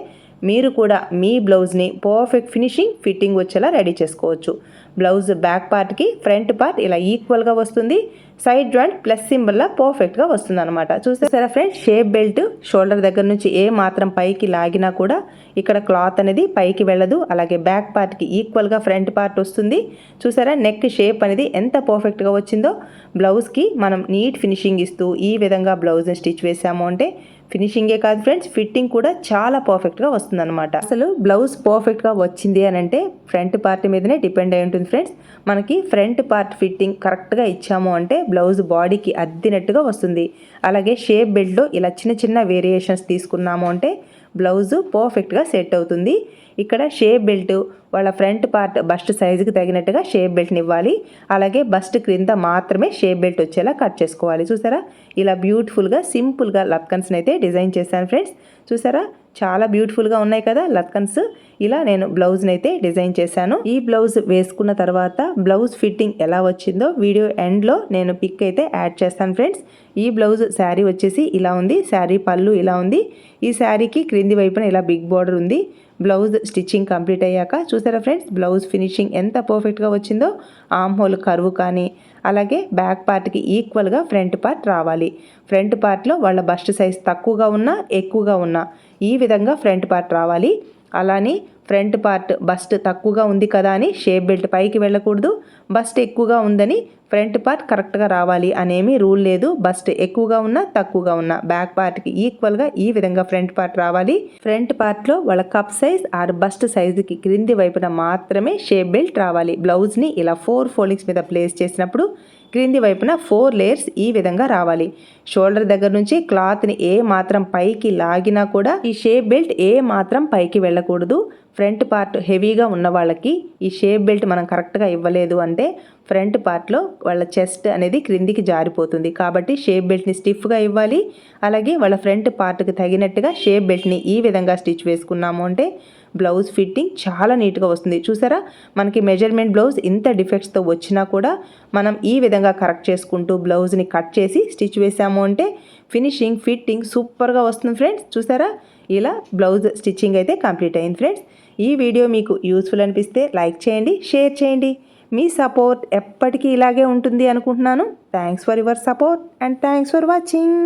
మీరు కూడా మీ బ్లౌజ్ని పర్ఫెక్ట్ ఫినిషింగ్ ఫిట్టింగ్ వచ్చేలా రెడీ చేసుకోవచ్చు. బ్లౌజ్ బ్యాక్ పార్ట్కి ఫ్రంట్ పార్ట్ ఇలా ఈక్వల్గా వస్తుంది. సైడ్ జాయింట్ ప్లస్ సింబల్లా పర్ఫెక్ట్గా వస్తుంది అనమాట. చూసారా ఫ్రెండ్స్, షేప్ బెల్ట్ షోల్డర్ దగ్గర నుంచి ఏ మాత్రం పైకి లాగినా కూడా ఇక్కడ క్లాత్ అనేది పైకి వెళ్ళదు. అలాగే బ్యాక్ పార్ట్కి ఈక్వల్గా ఫ్రంట్ పార్ట్ వస్తుంది. చూసారా నెక్ షేప్ అనేది ఎంత పర్ఫెక్ట్గా వచ్చిందో. బ్లౌజ్కి మనం నీట్ ఫినిషింగ్ ఇస్తూ ఈ విధంగా బ్లౌజ్ని స్టిచ్ వేసాము అంటే ఫినిషింగే కాదు ఫ్రెండ్స్, ఫిట్టింగ్ కూడా చాలా పర్ఫెక్ట్గా వస్తుంది అనమాట. అసలు బ్లౌజ్ పర్ఫెక్ట్గా వచ్చింది అని అంటే ఫ్రంట్ పార్ట్ మీదనే డిపెండ్ అయి ఉంటుంది ఫ్రెండ్స్. మనకి ఫ్రంట్ పార్ట్ ఫిట్టింగ్ కరెక్ట్గా ఇచ్చాము అంటే బ్లౌజ్ బాడీకి అద్దినట్టుగా వస్తుంది. అలాగే షేప్ బెల్ట్లో ఇలా చిన్న చిన్న వేరియేషన్స్ తీసుకున్నాము అంటే బ్లౌజు పర్ఫెక్ట్గా సెట్ అవుతుంది. ఇక్కడ షేప్ బెల్ట్ వాళ్ళ ఫ్రంట్ పార్ట్ బస్ట్ సైజుకి తగినట్టుగా షేప్ బెల్ట్ని ఇవ్వాలి. అలాగే బస్ట్ క్రింద మాత్రమే షేప్ బెల్ట్ వచ్చేలా కట్ చేసుకోవాలి. చూసారా ఇలా బ్యూటిఫుల్గా సింపుల్గా లత్కన్స్ని అయితే డిజైన్ చేశాను ఫ్రెండ్స్. చూసారా చాలా బ్యూటిఫుల్గా ఉన్నాయి కదా లత్కన్స్. ఇలా నేను బ్లౌజ్ని అయితే డిజైన్ చేశాను. ఈ బ్లౌజ్ వేసుకున్న తర్వాత బ్లౌజ్ ఫిట్టింగ్ ఎలా వచ్చిందో వీడియో ఎండ్లో నేను పిక్ అయితే యాడ్ చేస్తాను ఫ్రెండ్స్. ఈ బ్లౌజ్ శారీ వచ్చేసి ఇలా ఉంది. శారీ పళ్ళు ఇలా ఉంది. ఈ శారీకి క్రింది వైపున ఇలా బిగ్ బార్డర్ ఉంది. బ్లౌజ్ స్టిచ్చింగ్ కంప్లీట్ అయ్యాక చూసారా ఫ్రెండ్స్ బ్లౌజ్ ఫినిషింగ్ ఎంత పర్ఫెక్ట్గా వచ్చిందో. ఆర్మ్ హోల్ కర్వ్ కానీ అలాగే బ్యాక్ పార్ట్కి ఈక్వల్గా ఫ్రంట్ పార్ట్ రావాలి. ఫ్రంట్ పార్ట్లో వాళ్ళ బస్ట్ సైజ్ తక్కువగా ఉన్నా ఎక్కువగా ఉన్నా ఈ విధంగా ఫ్రంట్ పార్ట్ రావాలి. అలానే ఫ్రంట్ పార్ట్ బస్ట్ తక్కువగా ఉంది కదా అని షేప్ బెల్ట్ పైకి వెళ్ళకూడదు. బస్ట్ ఎక్కువగా ఉందని ఫ్రంట్ పార్ట్ కరెక్ట్గా రావాలి అనేమి రూల్ లేదు. బస్ట్ ఎక్కువగా ఉన్నా తక్కువగా ఉన్నా బ్యాక్ పార్ట్కి ఈక్వల్గా ఈ విధంగా ఫ్రంట్ పార్ట్ రావాలి. ఫ్రంట్ పార్ట్లో వాళ్ళ కప్ సైజ్ ఆర్ బస్ట్ సైజుకి క్రింది వైపున మాత్రమే షేప్ బెల్ట్ రావాలి. బ్లౌజ్ని ఇలా 4 ఫోల్డింగ్స్ మీద ప్లేస్ చేసినప్పుడు క్రింది వైపున 4 లేయర్స్ ఈ విధంగా రావాలి. షోల్డర్ దగ్గర నుంచి క్లాత్ని ఏ మాత్రం పైకి లాగినా కూడా ఈ షేప్ బెల్ట్ ఏ మాత్రం పైకి వెళ్ళకూడదు. ఫ్రంట్ పార్ట్ హెవీగా ఉన్న వాళ్ళకి ఈ షేప్ బెల్ట్ మనం కరెక్ట్గా ఇవ్వలేదు అంటే ఫ్రంట్ పార్ట్లో వాళ్ళ చెస్ట్ అనేది క్రిందికి జారిపోతుంది. కాబట్టి షేప్ బెల్ట్ని స్టిఫ్గా ఇవ్వాలి. అలాగే వాళ్ళ ఫ్రంట్ పార్ట్కి తగినట్టుగా షేప్ బెల్ట్ని ఈ విధంగా స్టిచ్ వేసుకున్నాము అంటే బ్లౌజ్ ఫిట్టింగ్ చాలా నీట్గా వస్తుంది. చూసారా మనకి మెజర్మెంట్ బ్లౌజ్ ఇంత డిఫెక్ట్స్తో వచ్చినా కూడా మనం ఈ విధంగా కరెక్ట్ చేసుకుంటూ బ్లౌజ్ని కట్ చేసి స్టిచ్ వేసాము అంటే ఫినిషింగ్ ఫిట్టింగ్ సూపర్గా వస్తుంది ఫ్రెండ్స్. చూసారా ఇలా బ్లౌజ్ స్టిచ్చింగ్ అయితే కంప్లీట్ అయింది ఫ్రెండ్స్. ఈ వీడియో మీకు యూస్ఫుల్ అనిపిస్తే లైక్ చేయండి, షేర్ చేయండి. మీ సపోర్ట్ ఎప్పటికీ ఇలాగే ఉంటుంది అనుకుంటున్నాను. Thanks for your support and thanks for watching.